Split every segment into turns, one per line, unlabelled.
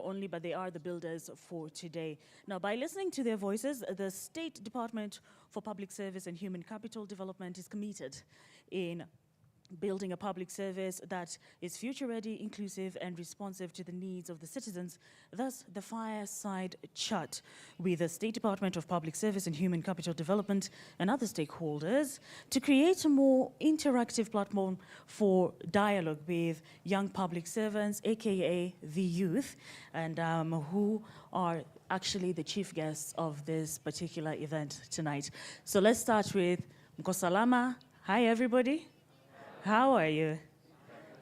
only, but they are the builders for today. Now, by listening to their voices, the State Department for Public Service and Human Capital Development is committed in building a public service that is future-ready, inclusive, and responsive to the needs of the citizens. Thus, the fireside chat with the State Department of Public Service and Human Capital Development and other stakeholders to create a more interactive platform for dialogue with young public servants, aka the youth, and who are actually the chief guests of this particular event tonight. So let's start with Mkosalama. Hi, everybody. How are you?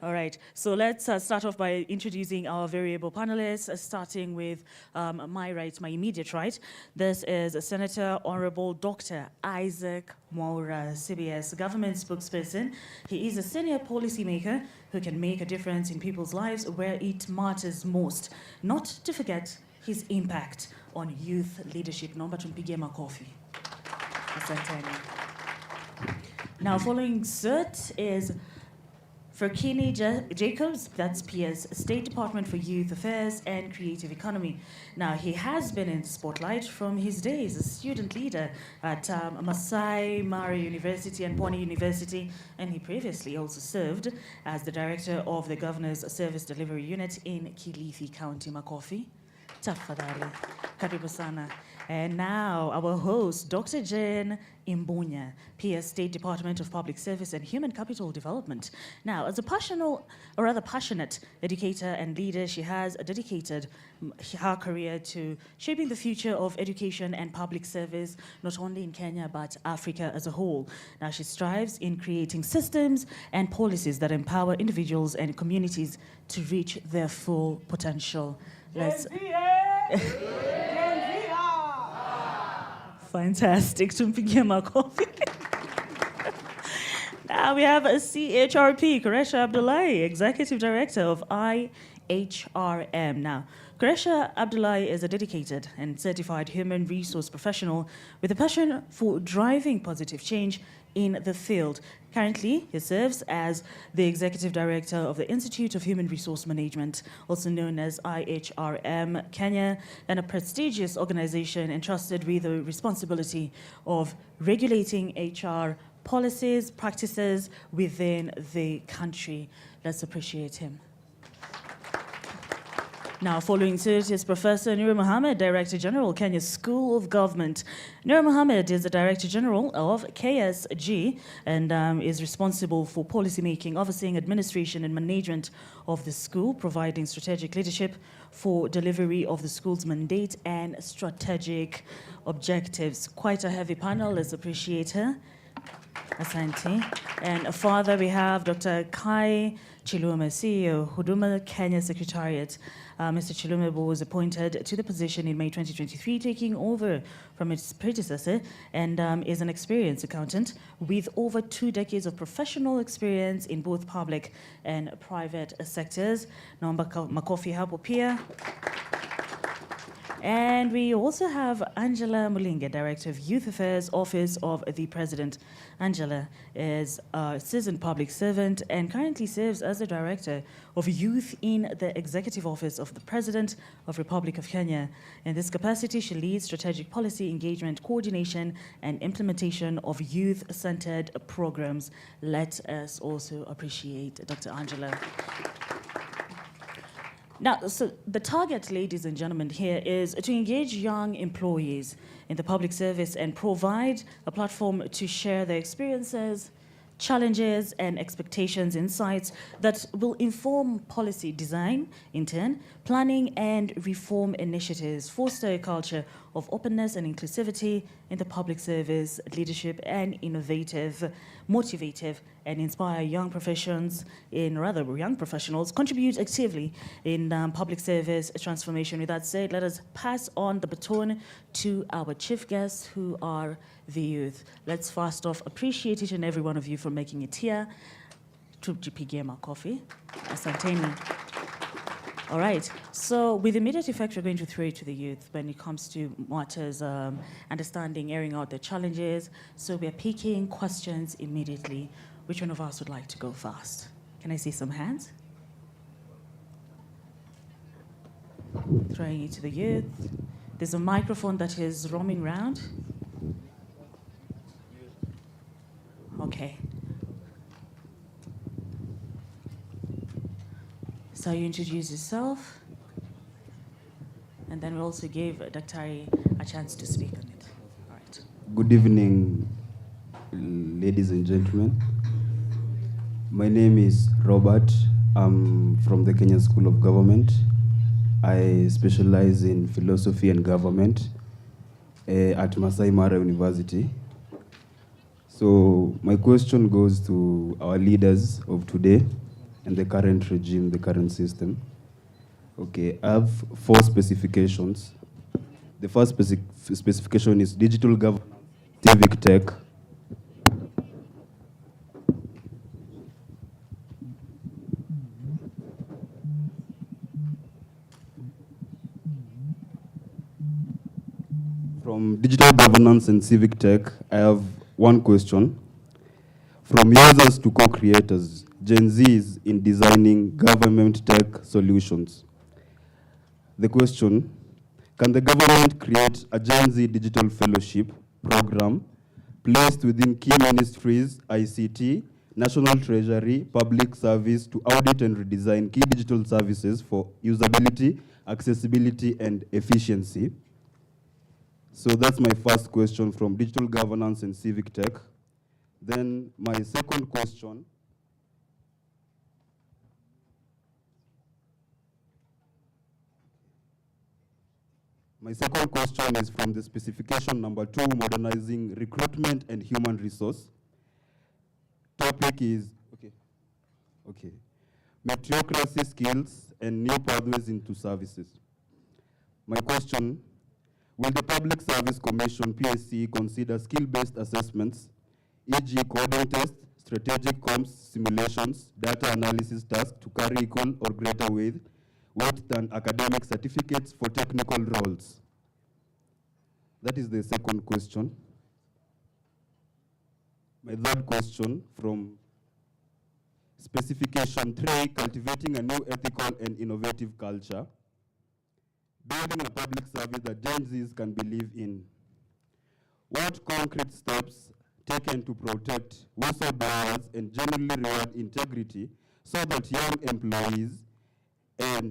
All right, so let's start off by introducing our variable panelists, starting with my right, my immediate right. This is Senator Honorable Dr. Isaac Mwaura, CBS government spokesperson. He is a senior policymaker who can make a difference in people's lives where it matters most, not to forget his impact on youth leadership. Naomba tumpigie makofi. Asanteni. Now, following suit is Ferkini Jacobs, that's PS, State Department for Youth Affairs and Creative Economy. Now, he has been in the spotlight from his days as student leader at Masai Mara University and Pwani University, and he previously also served as the director of the Governor's Service Delivery Unit in Kilifi County. Makofi. Tafadhali. Karibu sana. And now, our host, Dr. Jane Imbunya, PS State Department of Public Service and Human Capital Development. Now, as a passionate educator and leader, she has dedicated her career to shaping the future of education and public service, not only in Kenya, but Africa as a whole. Now, she strives in creating systems and policies that empower individuals and communities to reach their full potential. Let's... Fantastic. Tumpigie makofi. Now we have a CHRP, Qureshi Abdullahi, Executive Director of IHRM. Now, Qureshi Abdullahi is a dedicated and certified human resource professional with a passion for driving positive change in the field. Currently, he serves as the Executive Director of the Institute of Human Resource Management, also known as IHRM Kenya, and a prestigious organization entrusted with the responsibility of regulating HR policies, practices within the country. Let's appreciate him. Now, following suit is Professor Nur Mohammed, Director General, Kenya School of Government. Nur Mohammed is the Director General of KSG and is responsible for policy making, overseeing administration and management of the school, providing strategic leadership for delivery of the school's mandate and strategic objectives. Quite a heavy panel. Let's appreciate her. Asante. And further, we have Dr. Kai Chilume, CEO, Huduma Kenya Secretariat. Mr. Chilume was appointed to the position in May 2023, taking over from its predecessor, and is an experienced accountant with over 2 decades of professional experience in both public and private sectors. Naomba makofi hapo pia. And we also have Angela Mulinga, Director of Youth Affairs, Office of the President. Angela is a seasoned public servant and currently serves as the Director of Youth in the Executive Office of the President of Republic of Kenya. In this capacity, she leads strategic policy engagement, coordination, and implementation of youth-centered programs. Let us also appreciate Dr. Angela. Now, so the target, ladies and gentlemen, here is to engage young employees in the public service and provide a platform to share their experiences, challenges, and expectations, insights that will inform policy design, in turn, planning and reform initiatives, foster a culture of openness and inclusivity in the public service, leadership, and innovative, motivative, and inspire young professionals, contribute actively in public service transformation. With that said, let us pass on the baton to our chief guests, who are the youth. Let's first off appreciate each and every one of you for making it here. Tujipigie makofi. Asanteni. All right, so with immediate effect, we're going to throw it to the youth when it comes to matters, understanding, airing out their challenges. So we're picking questions immediately. Which one of us would like to go first? Can I see some hands? throwing it to the youth. There's a microphone that is roaming around. Okay. So you introduce yourself, and then we also gave Daktari a chance to speak on it. All right.
Good evening, ladies and gentlemen. My name is Robert. I'm from the Kenya School of Government. I specialize in philosophy and government at Masai Mara University. So my question goes to our leaders of today and the current regime, the current system. Okay, I have 4 specifications. The first specification is digital governance, civic tech. From digital governance and civic tech, I have one question. From users to co-creators, Gen Zs in designing government tech solutions. The question, can the government create a Gen Z digital fellowship program placed within key ministries, ICT, National Treasury, Public Service to audit and redesign key digital services for usability, accessibility, and efficiency? So that's my first question from digital governance and civic tech. Then my second question is from the specification number 2, modernizing recruitment and human resource. Topic is, meritocracy skills and new pathways into services. My question, will the Public Service Commission, PSC, consider skill-based assessments, e.g. coding tests, strategic comps, simulations, data analysis tasks to carry equal or greater weight than academic certificates for technical roles? That is the second question. My third question from specification 3, cultivating a new ethical and innovative culture. Building a public service that Gen Zs can believe in. What concrete steps taken to protect whistleblowers and genuinely reward integrity so that young employees are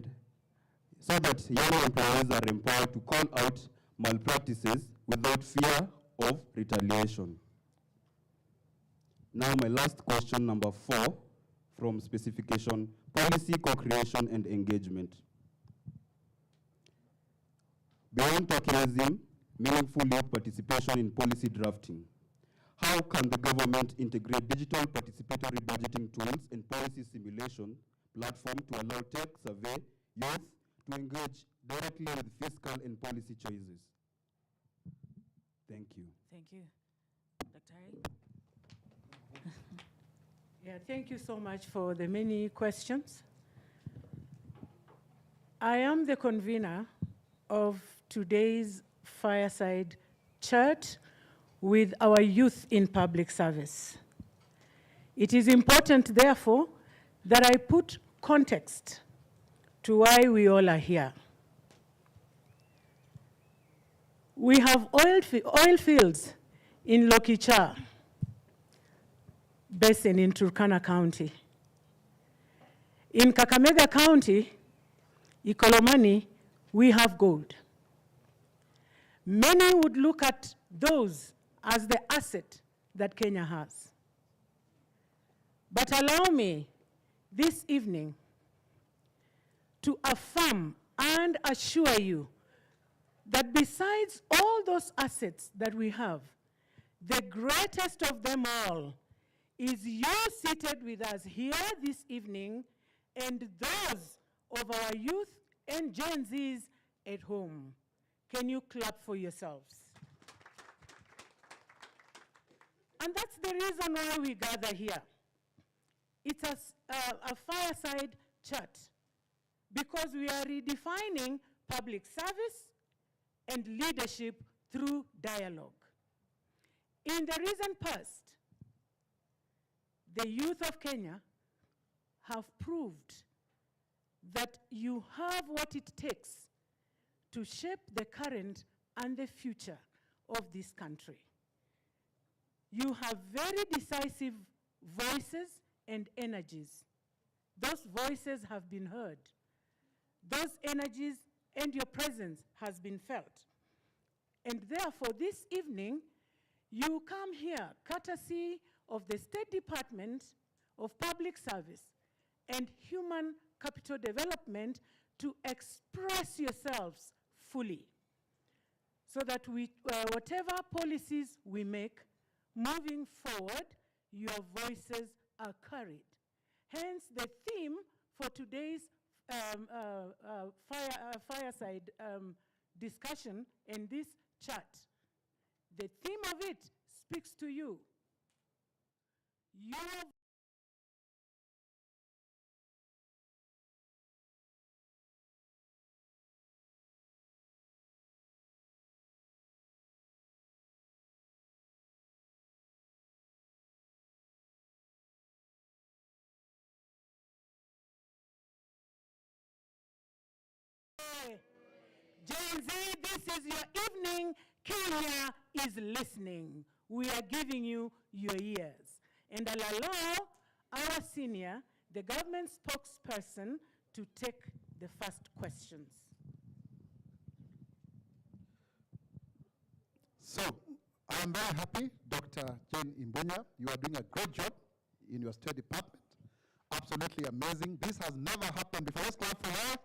empowered to call out malpractices without fear of retaliation? Now my last question, number 4, from specification, policy co-creation and engagement. Beyond tokenism, meaningful youth participation in policy drafting. How can the government integrate digital participatory budgeting tools and policy simulation platform to allow tech survey youth to engage directly with fiscal and policy choices? Thank you.
Thank you. Daktari?
Yeah, thank you so much for the many questions. I am the convener of today's fireside chat with our youth in public service. It is important, therefore, that I put context to why we all are here. We have oil fields in Lokicha Basin in Turkana County. In Kakamega County, Ikolomani, we have gold. Many would look at those as the asset that Kenya has. But allow me this evening to affirm and assure you that besides all those assets that we have, the greatest of them all is you seated with us here this evening and those of our youth and Gen Zs at home. Can you clap for yourselves? And that's the reason why we gather here. It's a fireside chat because we are redefining public service and leadership through dialogue. In the recent past, the youth of Kenya have proved that you have what it takes to shape the current and the future of this country. You have very decisive voices and energies. Those voices have been heard. Those energies and your presence has been felt. And therefore, this evening, you come here courtesy of the State Department of Public Service and Human Capital Development to express yourselves fully, so that whatever policies we make moving forward, your voices are carried. Hence, the theme for today's fireside discussion and this chat, the theme of it speaks to you. Your Gen Z, this is your evening. Kenya is listening. We are giving you your ears. And I'll allow our senior, the government spokesperson, to take the first questions.
So, I am very happy, Dr. Jane Imbunya. You are doing a great job in your State Department. Absolutely amazing. This has never happened before. Let's clap for her.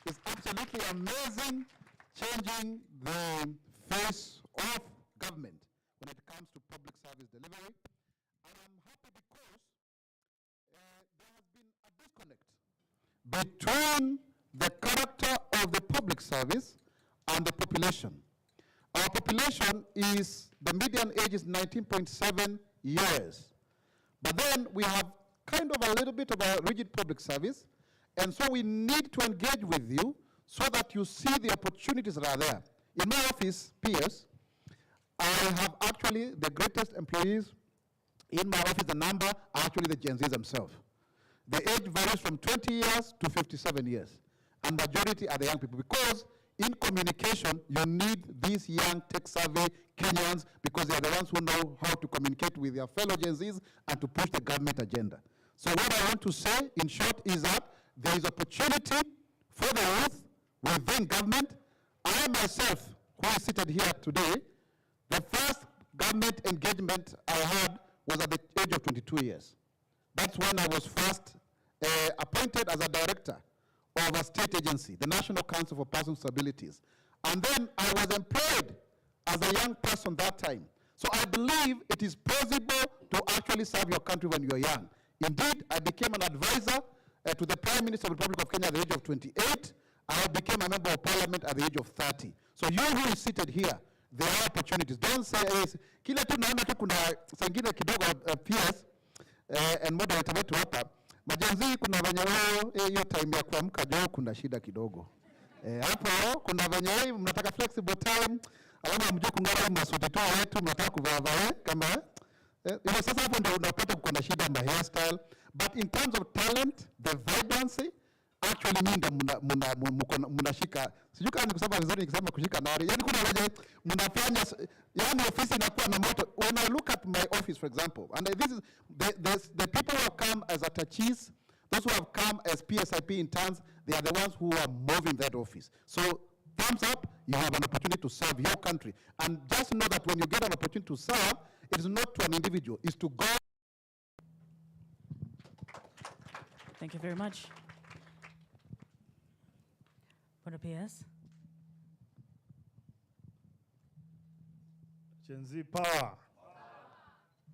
It's absolutely amazing, changing the face of government when it comes to public service delivery. And I'm happy because there has been a disconnect between the character of the public service and the population. Our population is, the median age is 19.7 years. But then we have kind of a little bit of a rigid public service, and so we need to engage with you so that you see the opportunities that are there. In my office, PS, I have actually the greatest employees in my office. The number are actually the Gen Zs themselves. The age varies from 20 years to 57 years, and majority are the young people, because in communication, you need these young tech-savvy Kenyans, because they are the ones who know how to communicate with their fellow Gen Zs and to push the government agenda. So what I want to say, in short, is that there is opportunity for the youth within government. I myself, who is seated here today, the first government engagement I had was at the age of 22 years. That's when I was first appointed as a director of a state agency, the National Council for Persons with Disabilities. And then I was employed as a young person that time. So I believe it is possible to actually serve your country when you're young. Indeed, I became an advisor to the Prime Minister of the Republic of Kenya at the age of 28. I became a member of parliament at the age of 30. So you who is seated here, there are opportunities. Don't say, kila tu naona tu kuna sangine kidogo PS, and moderator wetu hapa, majenzi kuna venye wao, hiyo time ya kuamka joo kuna shida kidogo. Hapo kuna venye mnataka flexible time, alama mjue kungara masuti tu wetu, mnataka kuvaa kama sasa hapo ndio unapata kuko na shida na hairstyle. But in terms of talent, the vibrancy, actually nyinyi ndio mnashika. Sijui kama nikusema vizuri nikisema kushika nari. Yaani kuna wale mnafanya, yaani ofisi inakuwa na moto. When I look at my office, for example, and this is the people who have come as attaches, those who have come as PSIP interns, they are the ones who are moving that office. So thumbs up, you have an opportunity to serve your country. And just know that when you get an opportunity to serve, it is not to an individual, it's to God.
Thank you very much. What a PS.
Gen Z power.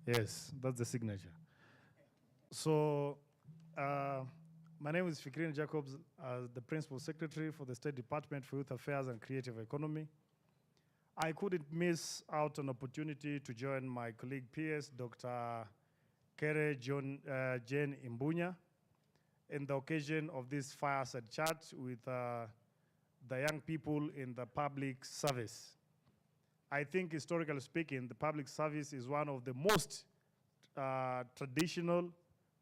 Yes, that's the signature. So, my name is Fikrin Jacobs, the Principal Secretary for the State Department for Youth Affairs and Creative Economy. I couldn't miss out an opportunity to join my colleague PS, Dr. Jane Imbunya, in the occasion of this fireside chat with the young people in the public service. I think, historically speaking, the public service is one of the most traditional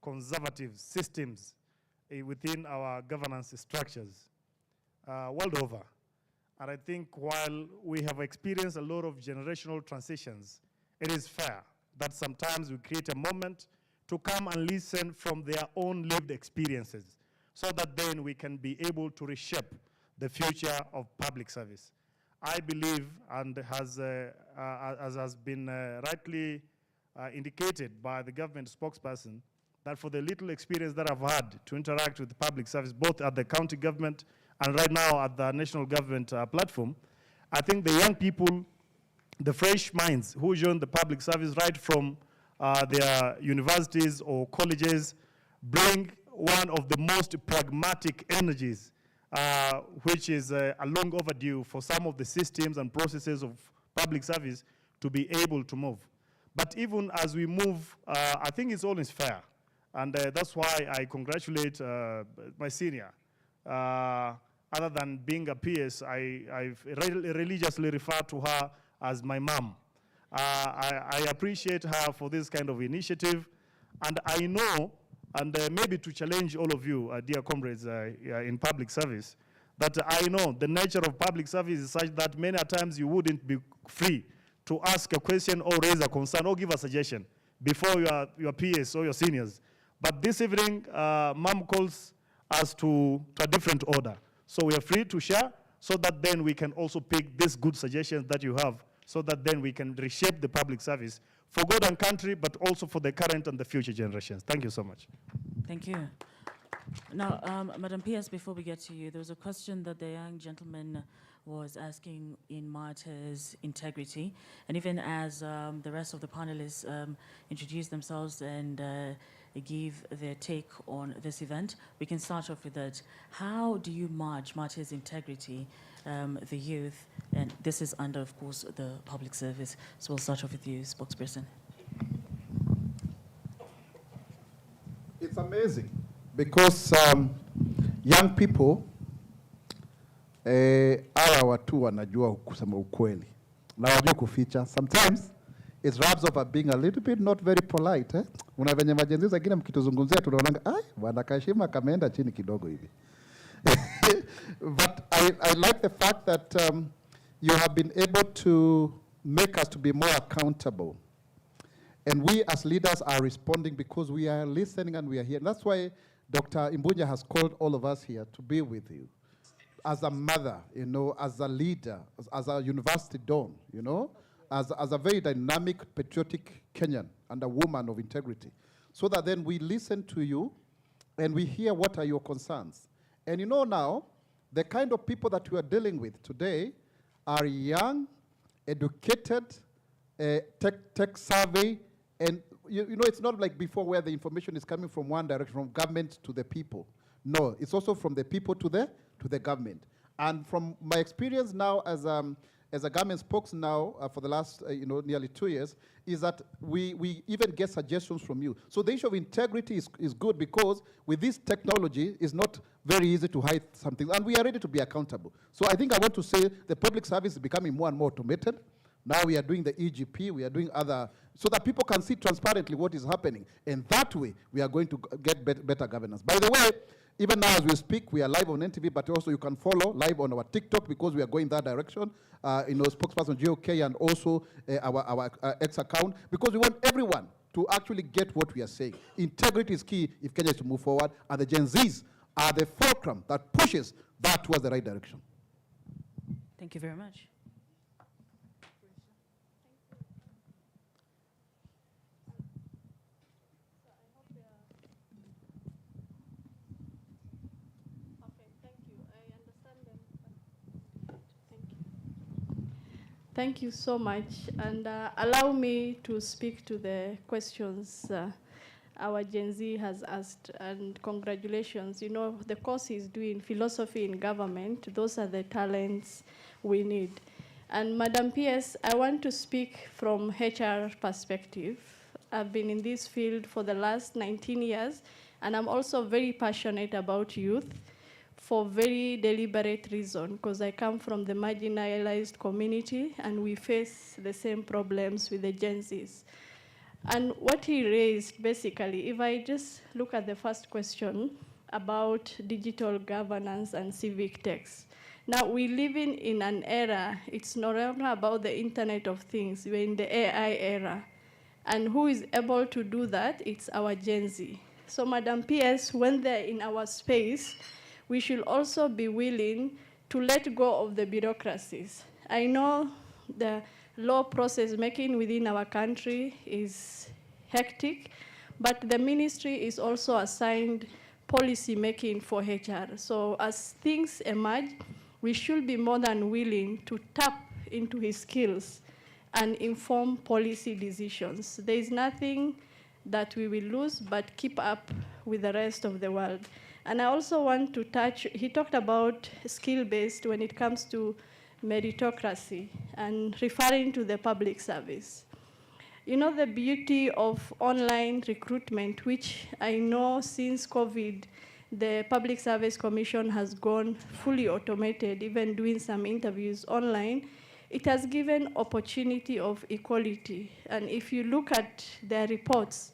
conservative systems within our governance structures world over. And I think while we have experienced a lot of generational transitions, it is fair that sometimes we create a moment to come and listen from their own lived experiences so that then we can be able to reshape the future of public service. I believe, and as has been rightly indicated by the government spokesperson, that for the little experience that I've had to interact with the public service, both at the county government and right now at the national government platform, I think the young people, the fresh minds who join the public service right from their universities or colleges bring one of the most pragmatic energies, which is long overdue for some of the systems and processes of public service to be able to move. But even as we move, I think it's always fair. And that's why I congratulate my senior. Other than being a PS, I religiously refer to her as my mom. I appreciate her for this kind of initiative. And I know, and maybe to challenge all of you, dear comrades in public service, that I know the nature of public service is such that many times you wouldn't be free to ask a question or raise a concern or give a suggestion before your peers or your seniors. But this evening, Mom calls us to a different order. So we are free to share so that then we can also pick these good suggestions that you have so that then we can reshape the public service for God and country, but also for the current and the future generations. Thank you so much.
Thank you. Now, Madam PS, before we get to you, there was a question that the young gentleman was asking in Marta's integrity. And even as the rest of the panelists introduce themselves and give their take on this event, we can start off with that. How do you merge Marta's integrity, the youth, and this is under, of course, the public service. So we'll start off with you, spokesperson.
It's amazing because young people hawa watu wanajua kusema ukweli na wajua kuficha. Sometimes it rubs off at being a little bit not very polite. Una venye majenzi zingine mkituzungumzia tunaonanga bwana Kashima kameenda chini kidogo hivi. But I like the fact that you have been able to make us to be more accountable. And we as leaders are responding because we are listening and we are here. And that's why Dr. Imbunya has called all of us here to be with you. As a mother, you know, as a leader, as a university don, you know, as a very dynamic, patriotic Kenyan and a woman of integrity. So that then we listen to you and we hear what are your concerns. And you know now, the kind of people that we are dealing with today are young, educated, tech savvy, and you know, it's not like before where the information is coming from one direction, from government to the people. No, it's also from the people to the government. And from my experience now as a government spokesman now for the last you know, nearly 2 years, is that we even get suggestions from you. So the issue of integrity is good because with this technology, it's not very easy to hide something, and we are ready to be accountable. So I think I want to say the public service is becoming more and more automated. Now we are doing the EGP, we are doing other, so that people can see transparently what is happening. And that way, we are going to get better governance. By the way, even now as we speak, we are live on NTV, but also you can follow live on our TikTok because we are going that direction. You know, spokesperson GOK and also our X account, because we want everyone to actually get what we are saying. Integrity is key if Kenya is to move forward, and the Gen Zs are the fulcrum that pushes that towards the right direction.
Thank you very much.
Thank you so much, and allow me to speak to the questions our Gen Z has asked, and congratulations. You know, the course is doing philosophy in government. Those are the talents we need. And Madam PS, I want to speak from HR perspective. I've been in this field for the last 19 years, and I'm also very passionate about youth, for very deliberate reason, because I come from the marginalized community and we face the same problems with the Gen Zs. And what he raised, basically, if I just look at the first question, about digital governance and civic techs. Now, we live in an era, it's no longer about the Internet of Things, we're in the AI era. And who is able to do that? It's our Gen Z. So, Madam PS, when they're in our space, we should also be willing to let go of the bureaucracies. I know the law process making within our country is hectic, but the ministry is also assigned policy making for HR. So as things emerge, we should be more than willing to tap into his skills and inform policy decisions. There is nothing that we will lose but keep up with the rest of the world. And I also want to touch, he talked about skill-based when it comes to meritocracy and referring to the public service. You know, the beauty of online recruitment, which I know since COVID, the Public Service Commission has gone fully automated, even doing some interviews online, it has given opportunity of equality. And if you look at their reports,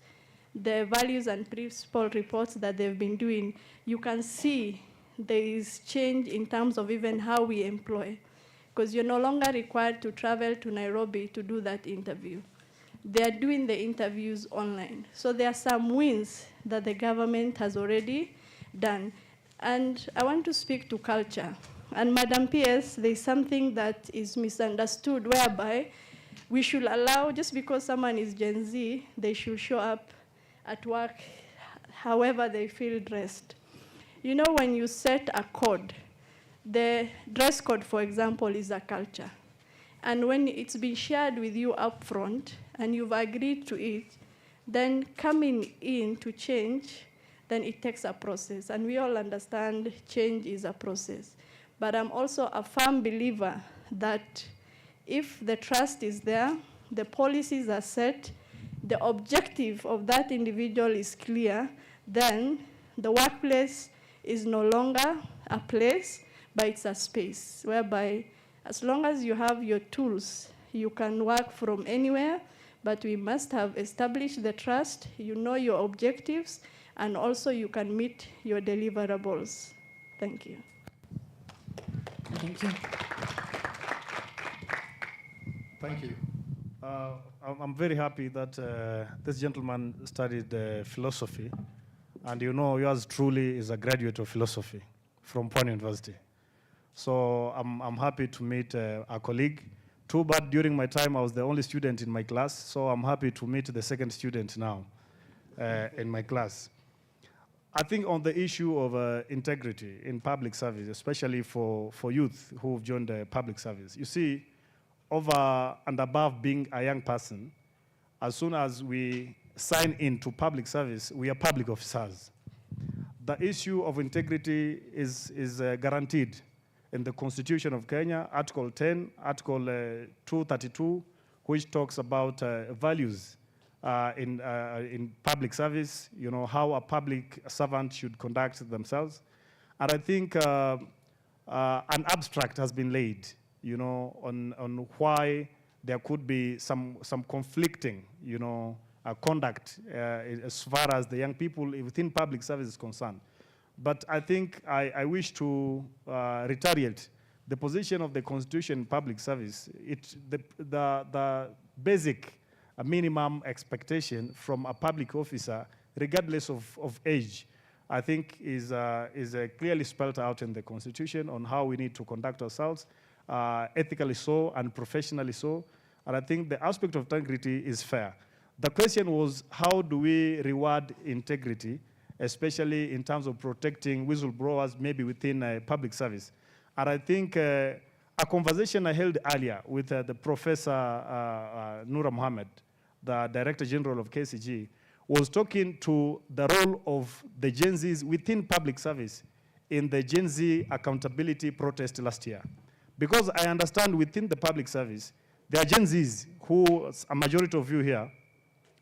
the values and principle reports that they've been doing, you can see there is change in terms of even how we employ, because you're no longer required to travel to Nairobi to do that interview. They are doing the interviews online. So there are some wins that the government has already done. And I want to speak to culture. And Madam PS, there's something that is misunderstood, whereby we should allow, just because someone is Gen Z, they should show up at work however they feel dressed. You know, when you set a code, the dress code, for example, is a culture. And when it's been shared with you up front and you've agreed to it, then coming in to change, then it takes a process. And we all understand change is a process. But I'm also a firm believer that if the trust is there, the policies are set, the objective of that individual is clear, then the workplace is no longer a place, but it's a space whereby as long as you have your tools, you can work from anywhere, but we must have established the trust, you know your objectives, and also you can meet your deliverables. Thank you.
Thank you.
Thank you. I'm very happy that this gentleman studied philosophy, and you know yours truly is a graduate of philosophy from Pune University. So I'm happy to meet a colleague. Too bad during my time I was the only student in my class, so I'm happy to meet the second student now in my class. I think on the issue of integrity in public service, especially for youth who have joined the public service, you see, over and above being a young person, as soon as we sign into public service, we are public officers. The issue of integrity is guaranteed in the Constitution of Kenya, Article 10, Article 232, which talks about values in public service, you know, how a public servant should conduct themselves. And I think an abstract has been laid, you know, on why there could be some conflicting, you know, conduct as far as the young people within public service is concerned. But I think I wish to reiterate the position of the Constitution in public service. The basic minimum expectation from a public officer, regardless of age, I think is clearly spelled out in the Constitution on how we need to conduct ourselves, ethically so and professionally so. And I think the aspect of integrity is fair. The question was, how do we reward integrity, especially in terms of protecting whistleblowers maybe within public service? And I think a conversation I held earlier with the Professor Noura Mohammed, the Director General of KCG, was talking to the role of the Gen Zs within public service in the Gen Z accountability protest last year. Because I understand within the public service, there are Gen Zs who, a majority of you here,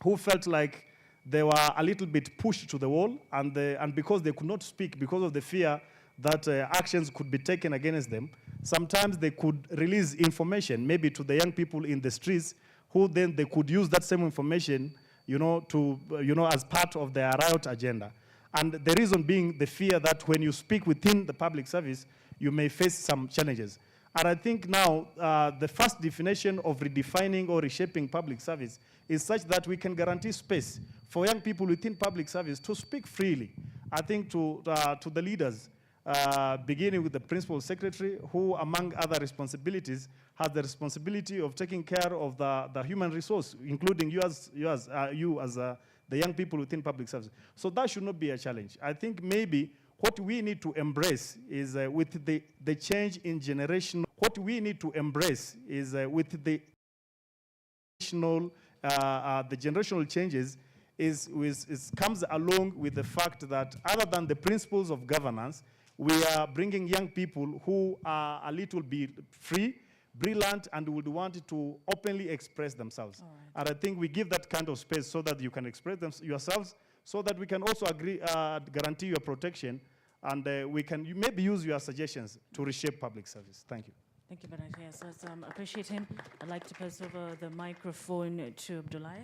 who felt like they were a little bit pushed to the wall, and because they could not speak because of the fear that actions could be taken against them, sometimes they could release information maybe to the young people in the streets, who then they could use that same information, you know, to, you know, as part of their riot agenda. And the reason being the fear that when you speak within the public service, you may face some challenges. And I think now the first definition of redefining or reshaping public service is such that we can guarantee space for young people within public service to speak freely. I think to the leaders, beginning with the principal secretary, who among other responsibilities has the responsibility of taking care of the human resource, including you as the young people within public service. So that should not be a challenge. I think maybe what we need to embrace is with the change in generation, what we need to embrace is with the generational changes comes along with the fact that other than the principles of governance, we are bringing young people who are a little bit free, brilliant, and would want to openly express themselves.
Right.
And I think we give that kind of space so that you can express yourselves, so that we can also guarantee your protection, and we can maybe use your suggestions to reshape public service. Thank you.
Thank you, Bernard. Yes, let's appreciate him. I'd like to pass over the microphone to Abdullah.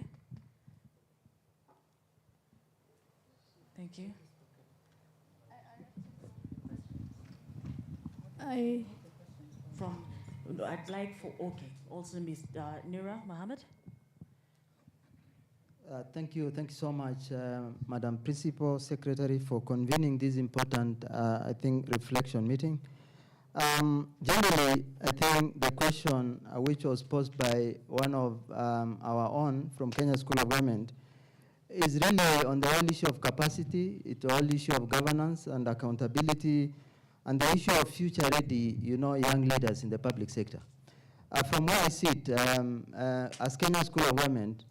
Thank you. I'd like for, okay, also Ms. Nira Mohammed.
Thank you so much, Madam Principal Secretary, for convening this important, I think, reflection meeting. Generally, I think the question which was posed by one of our own from Kenya School of Government is really on the whole issue of capacity, the whole issue of governance and accountability, and the issue of future-ready, young leaders in the public sector. From where I sit, as Kenya School of Government,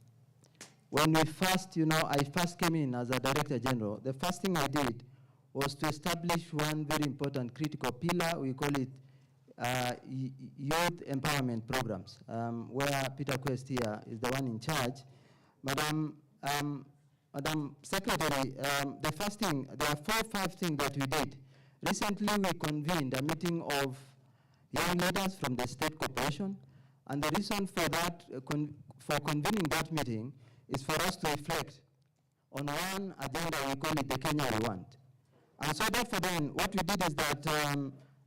when we first, I first came in as a Director General, the first thing I did was to establish one very important critical pillar. We call it youth empowerment programs, where Peter Quest here is the one in charge. Madam Secretary, the first thing, there are 4 or 5 things that we did. Recently, we convened a meeting of young leaders from the state corporation, and the reason for that, for convening that meeting, is for us to reflect on one agenda. We call it the Kenya we want. And so therefore then, what we did is that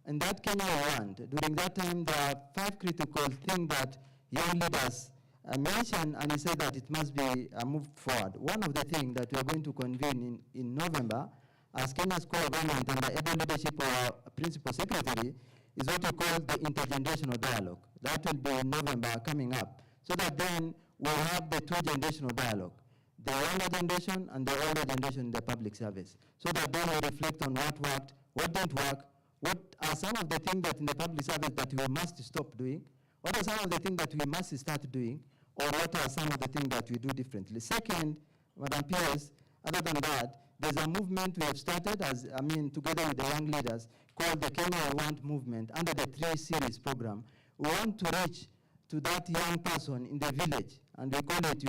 in that Kenya we want, during that time, there are 5 critical things that young leaders mentioned, and he said that it must be moved forward. One of the things that we are going to convene in November, as Kenya School of Government and the able leadership of our Principal Secretary, is what we call the intergenerational dialogue. That will be in November coming up, so that then we'll have the 2 generational dialogue, the younger generation and the older generation in the public service, so that then we reflect on what worked, what didn't work, what are some of the things that in the public service that we must stop doing, what are some of the things that we must start doing, or what are some of the things that we do differently. Second, Madam PS, other than that, there's a movement we have started, together with the young leaders, called the Kenya I Want movement under the 3 series program. We want to reach to that young person in the village, and we call it,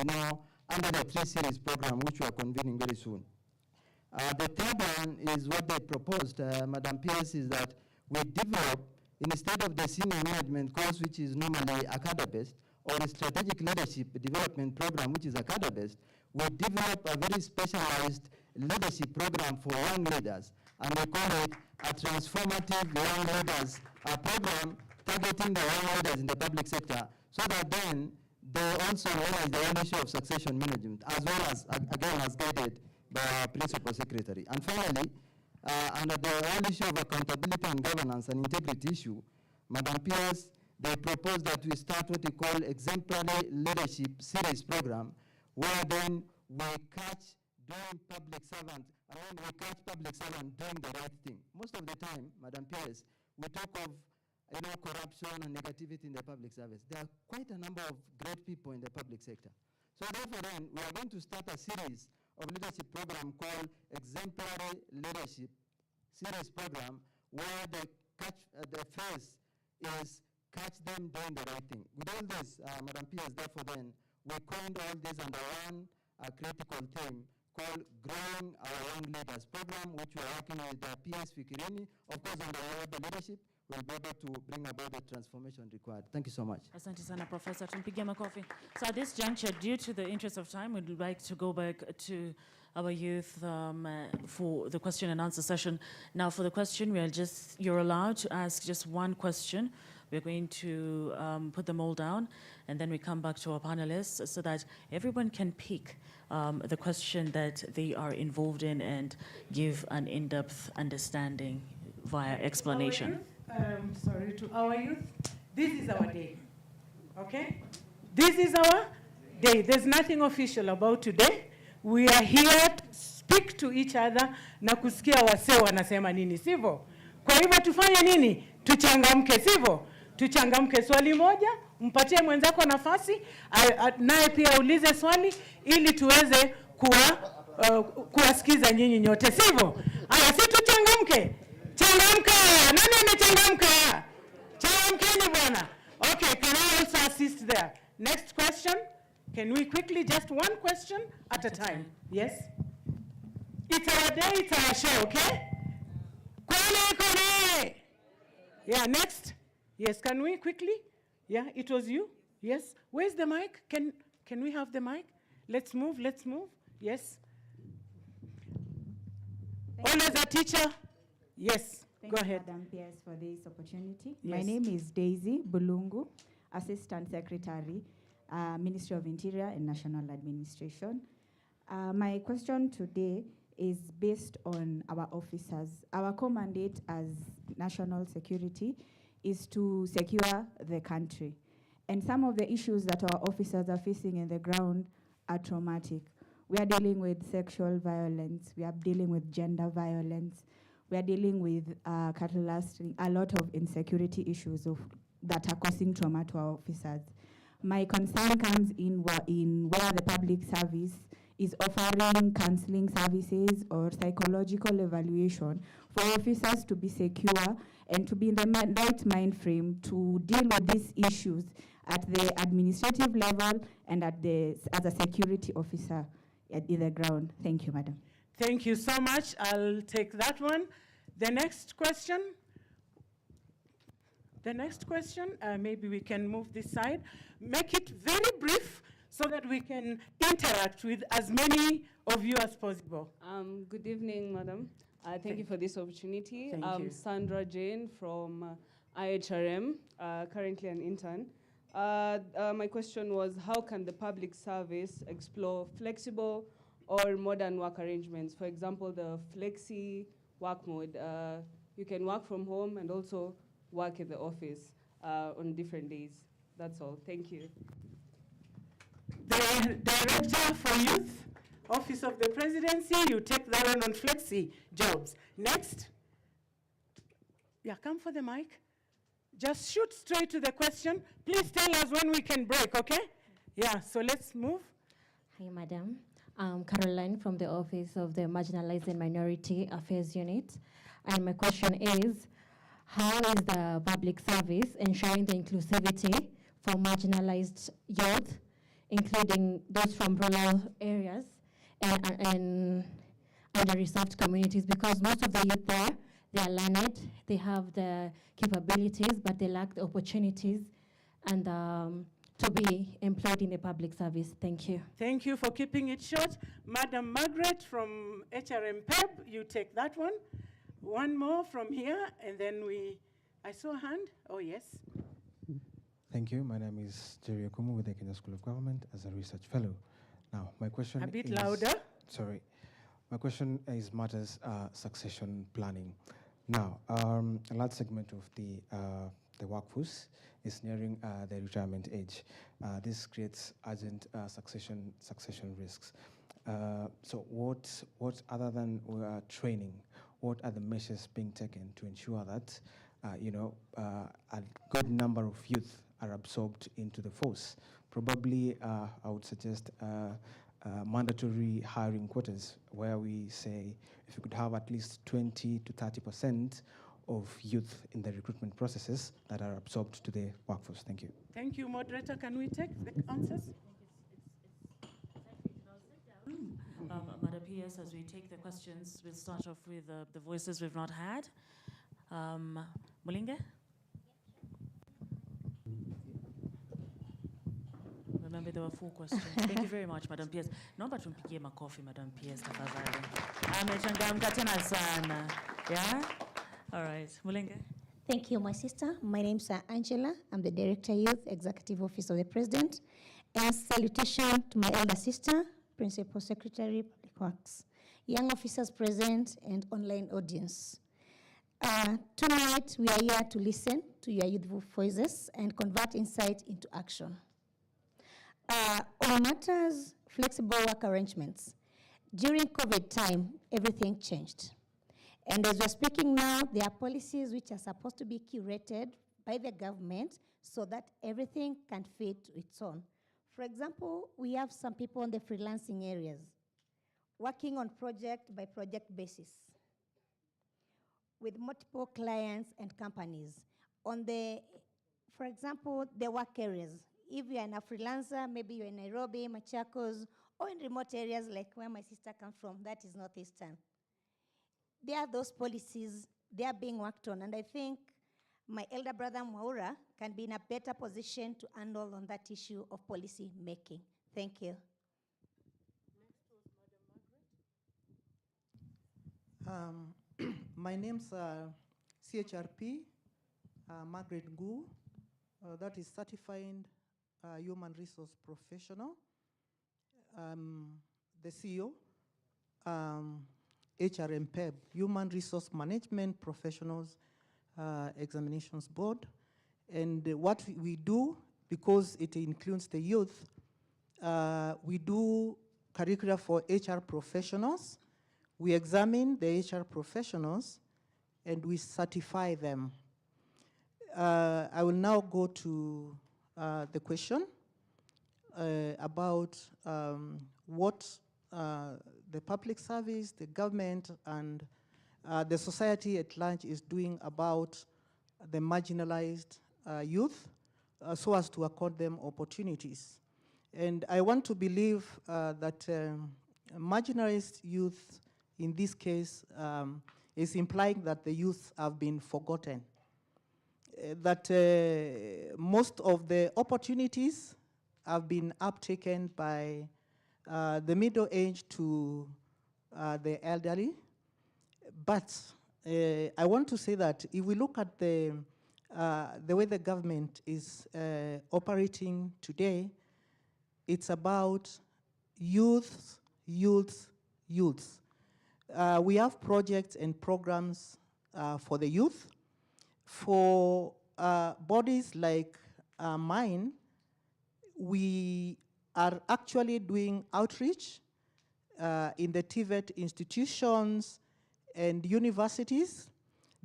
under the 3 series program, which we are convening very soon. The third one is what they proposed, Madam PS, is that we develop, instead of the senior management course, which is normally academic-based, or a strategic leadership development program, which is academic-based, we develop a very specialized leadership program for young leaders, and we call it a transformative young leaders program targeting the young leaders in the public sector, so that then they also realize the whole issue of succession management, as well as, again, as guided by our Principal Secretary. And finally, under the whole issue of accountability and governance and integrity issue, Madam PS, they propose that we start what we call exemplary leadership series program, where then we catch doing public servant, and when we catch public servant doing the right thing. Most of the time, Madam PS, we talk of corruption and negativity in the public service. There are quite a number of great people in the public sector. So therefore then, we are going to start a series of leadership program called Exemplary Leadership Series Program, where the phase is catch them doing the right thing. With all this, Madam PS, therefore then, we coined all this under one critical theme called Growing Our Young Leaders Program, which we are working with PS Fikirini. Of course, under the leadership, we'll be able to bring about the transformation required. Thank you so much.
Asante sana, Professor. Tumpigie makofi. So at this juncture, due to the interest of time, we'd like to go back to our youth for the question and answer session. Now for the question, you're allowed to ask just one question. We're going to put them all down, and then we come back to our panelists so that everyone can pick the question that they are involved in and give an in-depth understanding via explanation.
Sorry, to our youth, this is our day, okay? This is our day. There's nothing official about today. We are here to speak to each other na kusikia wasee wanasema nini, sivyo? Kwa hivyo tufanye nini? Tuchangamke, sivyo? Tuchangamke. Swali moja, mpatie mwenzako nafasi, naye pia ulize swali ili tuweze kuwasikiza nyinyi nyote, sivyo? Haya, si tuchangamke. Changamka! Nani amechangamka? Changamkeni bwana. Okay, can I also assist there? Next question. Can we quickly, just one question at a time? Yes? It's our day, it's our show, okay? Kone. Yeah, next. Yes, can we quickly? Yeah, it was you? Yes. Where's the mic? Can we have the mic? Let's move. Yes. Always a teacher. Yes, go ahead.
Madam Pierce, for this opportunity.
Yes.
My name is Daisy Bulungu, Assistant Secretary, Ministry of Interior and National Administration. My question today is based on our officers. Our core mandate as national security is to secure the country. And some of the issues that our officers are facing in the ground are traumatic. We are dealing with sexual violence. We are dealing with gender violence. We are dealing with cattle lasting, a lot of insecurity issues that are causing trauma to our officers. My concern comes in where the public service is offering counseling services or psychological evaluation for officers to be secure and to be in the right mind frame to deal with these issues at the administrative level and as a security officer in the ground. Thank you, Madam.
Thank you so much. I'll take that one. The next question. Maybe we can move this side. Make it very brief so that we can interact with as many of you as possible.
Good evening, Madam. Thank you for this opportunity.
Thank
I'm
you.
Sandra Jane from IHRM, currently an intern. My question was, how can the public service explore flexible or modern work arrangements? For example, the flexi work mode. You can work from home and also work in the office on different days. That's all. Thank you.
The Director for Youth, Office of the Presidency, you take that one on flexi jobs. Next. Yeah, come for the mic. Just shoot straight to the question. Please tell us when we can break, okay? Yeah, so let's move.
Hi, Madam. I'm Caroline from the Office of the Marginalized and Minority Affairs Unit. And my question is, how is the public service ensuring the inclusivity for marginalized youth, including those from rural areas and under-reserved communities? Because most of the youth there, they are learned, they have the capabilities, but they lack the opportunities and to be employed in the public service. Thank you.
Thank you for keeping it short. Madam Margaret from HRM PEB, you take that one. One more from here, and then I saw a hand. Oh, yes.
Thank you. My name is Jerry Okumu with the Kenya School of Government as a research fellow. Now, my question is...
A bit louder.
Sorry. My question is matters succession planning. Now, a large segment of the workforce is nearing the retirement age. This creates urgent succession risks. So what other than training, what are the measures being taken to ensure that a good number of youth are absorbed into the force? Probably, I would suggest mandatory hiring quotas, where we say if we could have at least 20 to 30% of youth in the recruitment processes that are absorbed to the workforce. Thank you.
Thank you, moderator. Can we take the answers?
Madam P.S., as we take the questions, we'll start off with the voices we've not had. Mulinge? remember there were 4 questions. Thank you very much, Madam PS. Naomba tumpigie makofi, Madam PS, tafadhali. Amechangamka tena sana. Yeah? All right. Mulenge?
Thank you, my sister. My name is Angela. I'm the Director Youth, Executive Office of the President. And salutation to my elder sister, Principal Secretary, Public Works, young officers present, and online audience. Tonight, we are here to listen to your youthful voices and convert insight into action. On matters, flexible work arrangements. During COVID time, everything changed. And as we're speaking now, there are policies which are supposed to be curated by the government so that everything can fit to its own. For example, we have some people on the freelancing areas working on project by project basis with multiple clients and companies. On the, for example, the work areas. If you're a freelancer, maybe you're in Nairobi, Machakos, or in remote areas like where my sister comes from, that is Northeastern. There are those policies, they are being worked on, and I think my elder brother Mwaura can be in a better position to handle on that issue of policy making. Thank you.
My name's CHRP, Margaret Gu, that is Certified Human Resource Professional. The CEO, HRMPEB, Human Resource Management Professionals Examinations Board. And what we do, because it includes the youth, we do curricula for HR professionals. We examine the HR professionals and we certify them. I will now go to the question about what the public service, the government, and the society at large is doing about the marginalized youth so as to accord them opportunities. And I want to believe that marginalized youth, in this case, is implying that the youth have been forgotten. That most of the opportunities have been uptaken by the middle age to the elderly. But I want to say that if we look at the way the government is operating today, it's about youth. We have projects and programs for the youth. For bodies like mine, we are actually doing outreach in the TVET institutions and universities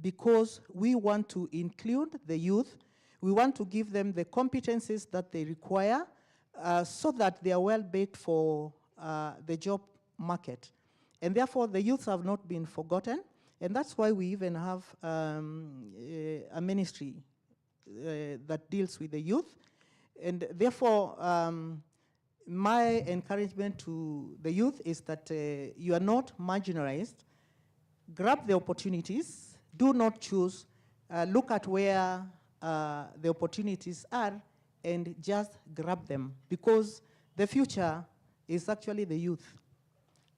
because we want to include the youth. We want to give them the competencies that they require so that they are well baked for the job market. And therefore, the youth have not been forgotten. And that's why we even have a ministry that deals with the youth. And therefore, my encouragement to the youth is that you are not marginalized. Grab the opportunities. Do not choose. Look at where the opportunities are and just grab them, because the future is actually the youth.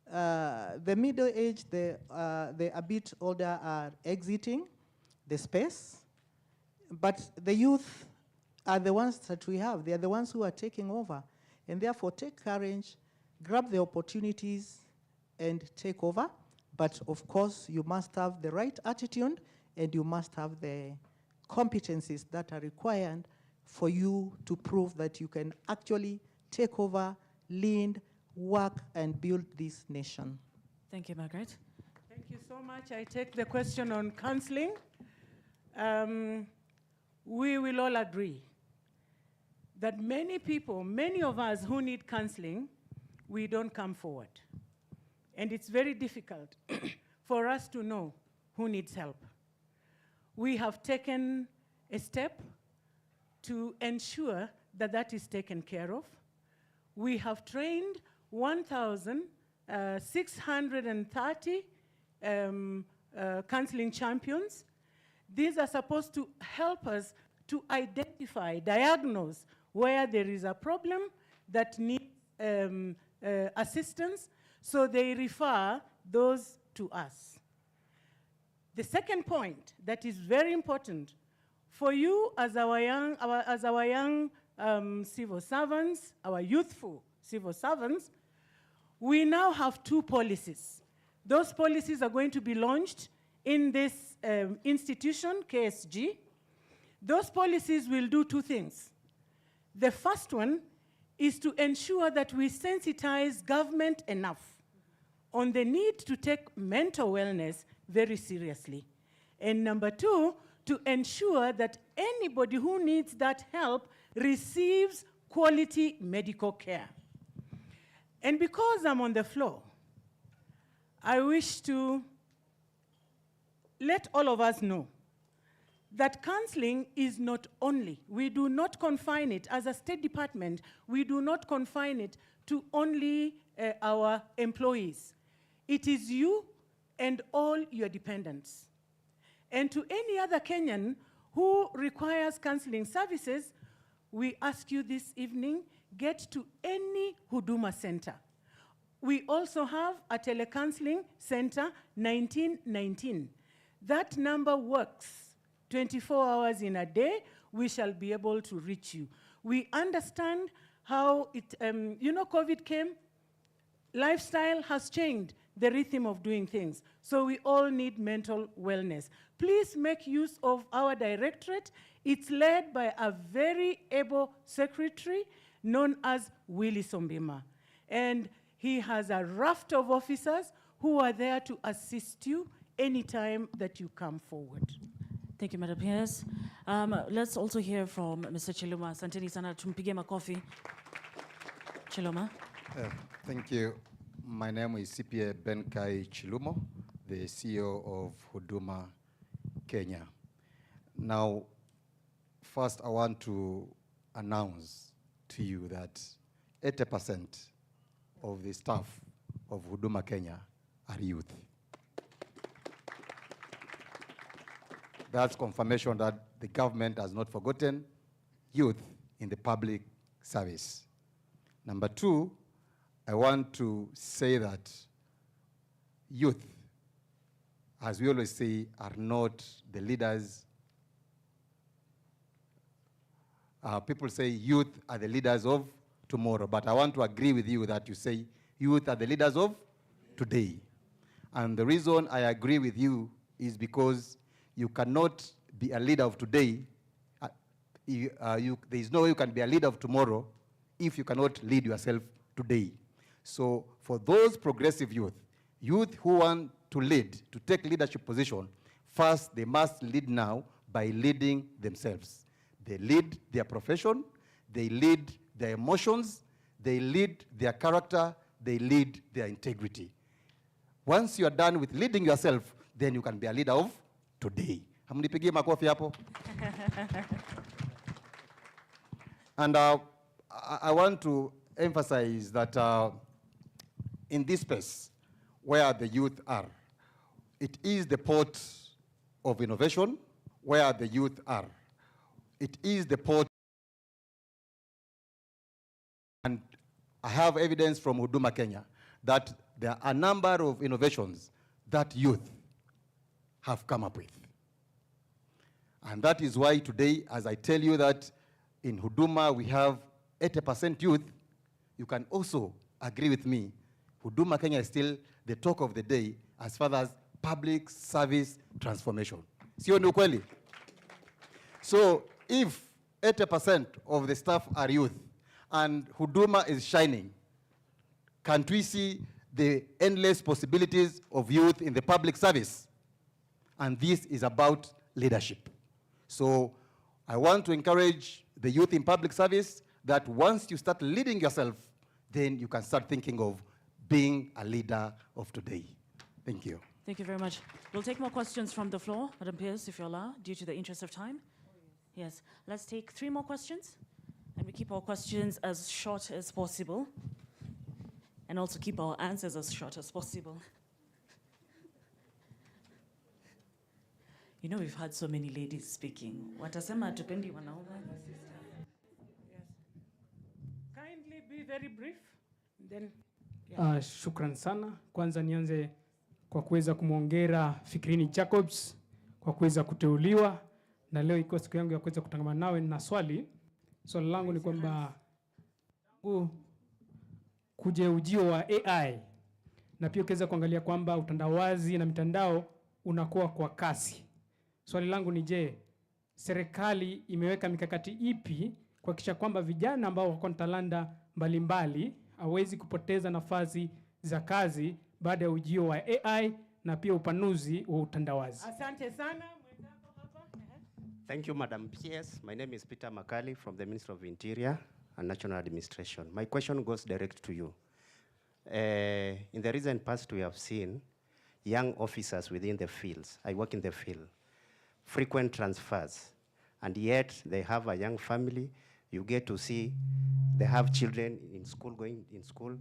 The middle age, the a bit older are exiting the space, but the youth are the ones that we have. They are the ones who are taking over. And therefore, take courage, grab the opportunities, and take over. But of course, you must have the right attitude, and you must have the competencies that are required for you to prove that you can actually take over, lead, work, and build this nation.
Thank you, Margaret.
Thank you so much. I take the question on counseling. We will all agree that many people, many of us who need counseling, we don't come forward. And it's very difficult for us to know who needs help. We have taken a step to ensure that that is taken care of. We have trained 1,630 counseling champions. These are supposed to help us to identify, diagnose where there is a problem, that need assistance, so they refer those to us. The second point that is very important for you as our young civil servants, our youthful civil servants, we now have 2 policies. Those policies are going to be launched in this institution, KSG. Those policies will do 2 things. The first one is to ensure that we sensitize government enough on the need to take mental wellness very seriously. And number 2, to ensure that anybody who needs that help receives quality medical care. And because I'm on the floor, I wish to let all of us know that counseling is not only, we do not confine it, as a State Department, we do not confine it to only our employees. It is you and all your dependents. And to any other Kenyan who requires counseling services, we ask you this evening, get to any Huduma center. We also have a telecounseling center, 1919. That number works 24 hours in a day. We shall be able to reach you. We understand how it, COVID came, lifestyle has changed the rhythm of doing things. So we all need mental wellness. Please make use of our directorate. It's led by a very able secretary known as Willie Sombima. And he has a raft of officers who are there to assist you anytime that you come forward.
Thank you, Madam Pierce. Let's also hear from Mr. Chiluma. Asanteni sana, tumpige makofi. Chiluma.
Thank you. My name is CPA Benkai Chilumo, the CEO of Huduma Kenya. Now, first I want to announce to you that 80% of the staff of Huduma Kenya are youth. That's confirmation that the government has not forgotten youth in the public service. Number 2, I want to say that youth, as we always say, are not the leaders. People say youth are the leaders of tomorrow, but I want to agree with you that you say youth are the leaders of today. And the reason I agree with you is because you cannot be a leader of today. There is no way you can be a leader of tomorrow if you cannot lead yourself today. So for those progressive youth who want to lead, to take leadership position, first they must lead now by leading themselves. They lead their profession, they lead their emotions, they lead their character, they lead their integrity. Once you are done with leading yourself, then you can be a leader of today. Hamnipigie makofi hapo. And I want to emphasize that in this space where the youth are, it is the port of innovation where the youth are. It is the port. And I have evidence from Huduma Kenya that there are a number of innovations that youth have come up with. And that is why today, as I tell you that in Huduma we have 80% youth, you can also agree with me, Huduma Kenya is still the talk of the day as far as public service transformation. Sio ni ukweli? So if 80% of the staff are youth and Huduma is shining, can't we see the endless possibilities of youth in the public service? And this is about leadership. So I want to encourage the youth in public service that once you start leading yourself, then you can start thinking of being a leader of today. Thank you.
Thank you very much. We'll take more questions from the floor, Madam Pierce, if you allow, due to the interest of time. Yes, let's take 3 more questions, and we keep our questions as short as possible, and also keep our answers as short as possible. You know, we've had so many ladies speaking. Watasema hatupendi wanaume.
Kindly be very brief. Then,
Shukran sana. Kwanza nianze kwa kuweza kumwongera Fikrini Jacobs kwa kuweza kuteuliwa, na leo iko siku yangu ya kuweza kutangamana nawe na swali. Swali langu ni kwamba kuje ujio wa AI na pia ukiweza kuangalia kwamba utandawazi na mitandao unakuwa kwa kasi. Swali langu ni je, serikali imeweka mikakati ipi kuhakikisha kwamba vijana ambao wako na talanta mbalimbali hawezi kupoteza nafasi za kazi baada ya ujio wa AI na pia upanuzi wa utandawazi?
Asante sana.
Thank you, Madam PS. My name is Peter Makali from the Ministry of Interior and National Administration. My question goes direct to you. In the recent past, we have seen young officers within the fields. I work in the field. Frequent transfers, and yet they have a young family. You get to see they have children in school, going in school,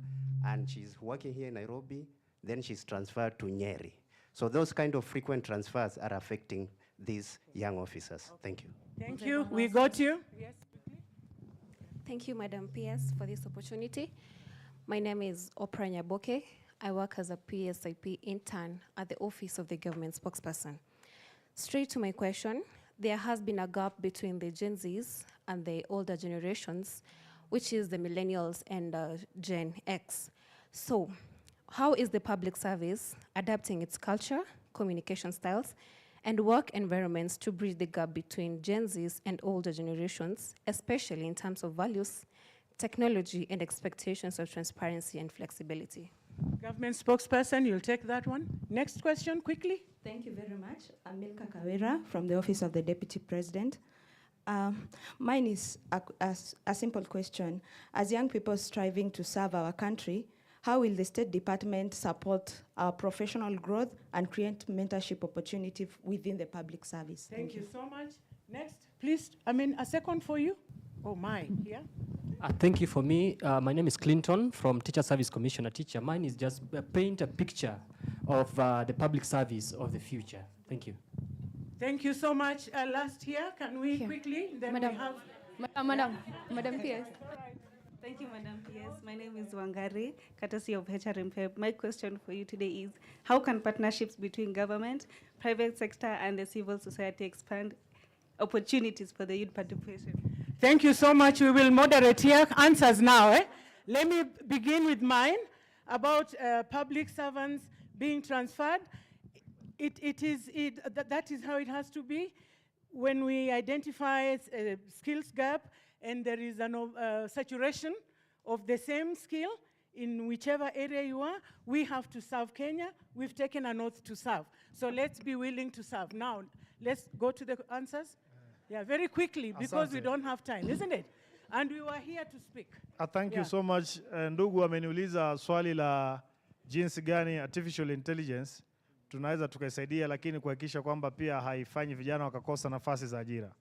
and she's working here in Nairobi, then she's transferred to Nyeri. So those kind of frequent transfers are affecting these young officers. Thank you.
Thank you. We got you. Yes.
Thank you, Madam PS, for this opportunity. My name is Oprah Nyaboke. I work as a PSIP intern at the Office of the Government Spokesperson. Straight to my question, there has been a gap between the Gen Zs and the older generations, which is the millennials and Gen X. So, how is the public service adapting its culture, communication styles, and work environments to bridge the gap between Gen Zs and older generations, especially in terms of values, technology, and expectations of transparency and flexibility?
Government spokesperson, you'll take that one. Next question, quickly.
Thank you very much. I'm Milka Kawera from the Office of the Deputy President. Mine is a simple question. As young people striving to serve our country, how will the State Department support our professional growth and create mentorship opportunity within the public service?
Thank you so much. Next, please, a second for you. Oh my, yeah.
Thank you for me. My name is Clinton from Teacher Service Commissioner Teacher. Mine is just paint a picture of the public service of the future. Thank you.
Thank you so much. Last here, can we quickly? Then
Madam,
we have...
Madam PS.
Thank you, Madam PS. My name is Wangari, courtesy of HRMP. My question for you today is, how can partnerships between government, private sector, and the civil society expand opportunities for the youth participation?
Thank you so much. We will moderate here. Answers now. Let me begin with mine about public servants being transferred. That is how it has to be. When we identify a skills gap and there is a saturation of the same skill in whichever area you are, we have to serve Kenya. We've taken an oath to serve. So let's be willing to serve. Now, let's go to the answers. Yeah, very quickly, because we don't have time, isn't it? And we were here to speak.
Thank you so much. Ndugu ameniuliza swali la jinsi gani artificial intelligence tunaweza tukaisaidia, lakini kuhakikisha kwamba pia haifanyi vijana wakakosa nafasi za ajira.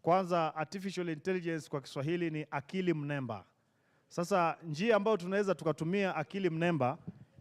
Kwanza, artificial intelligence kwa Kiswahili ni akili mnemba. Sasa njia ambayo tunaweza tukatumia akili mnemba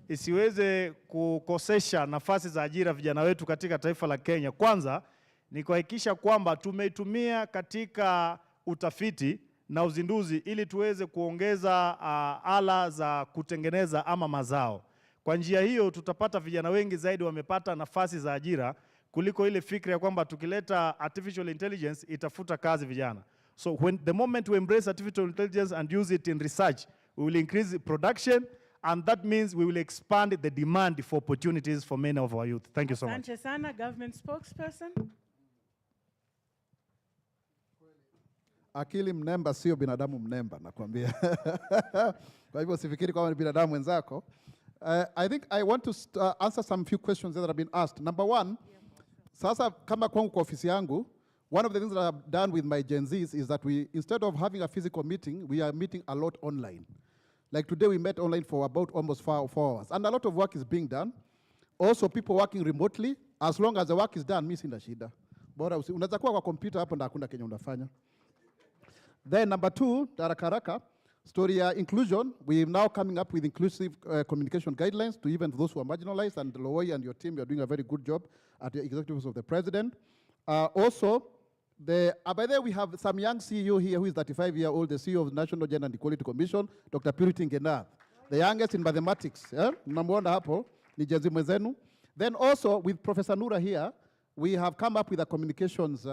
isiweze kukosesha nafasi za ajira vijana wetu katika taifa la Kenya, kwanza ni kuhakikisha kwamba tumeitumia katika utafiti na uzinduzi ili tuweze kuongeza ala za kutengeneza ama mazao. Kwa njia hiyo tutapata vijana wengi zaidi wamepata nafasi za ajira kuliko ile fikra ya kwamba tukileta artificial intelligence itafuta kazi vijana. So the moment we embrace artificial intelligence and use it in research, we will increase production, and that means we will expand the demand for opportunities for many of our youth. Thank you so much.
Asante sana, government spokesperson.
Akili mnemba sio binadamu mnemba, nakwambia. Kwa hivyo sifikiri kwamba ni binadamu wenzako. I think I want to answer some few questions that have been asked. Number one, sasa kama kwangu kwa ofisi yangu, one of the things that I've done with my Gen Zs is that we, instead of having a physical meeting, we are meeting a lot online. Like today we met online for about almost 4 hours. And a lot of work is being done. Also people working remotely, as long as the work is done, mi sina shida. Bora unaweza kuwa kwa computer hapo na hakuna Kenya unafanya. Then number two, haraka story inclusion. We're now coming up with inclusive communication guidelines to even those who are marginalized, and Lowoi and your team, you're doing a very good job at the executives of the president. Also, By the way, we have some young CEO here who is 35-year-old, the CEO of the National Gender and Equality Commission, Dr. Purity Ngenath, the youngest in mathematics. Mnamwona hapo, ni jezi mwenzenu. Then also with Professor Nura here, we have come up with a communications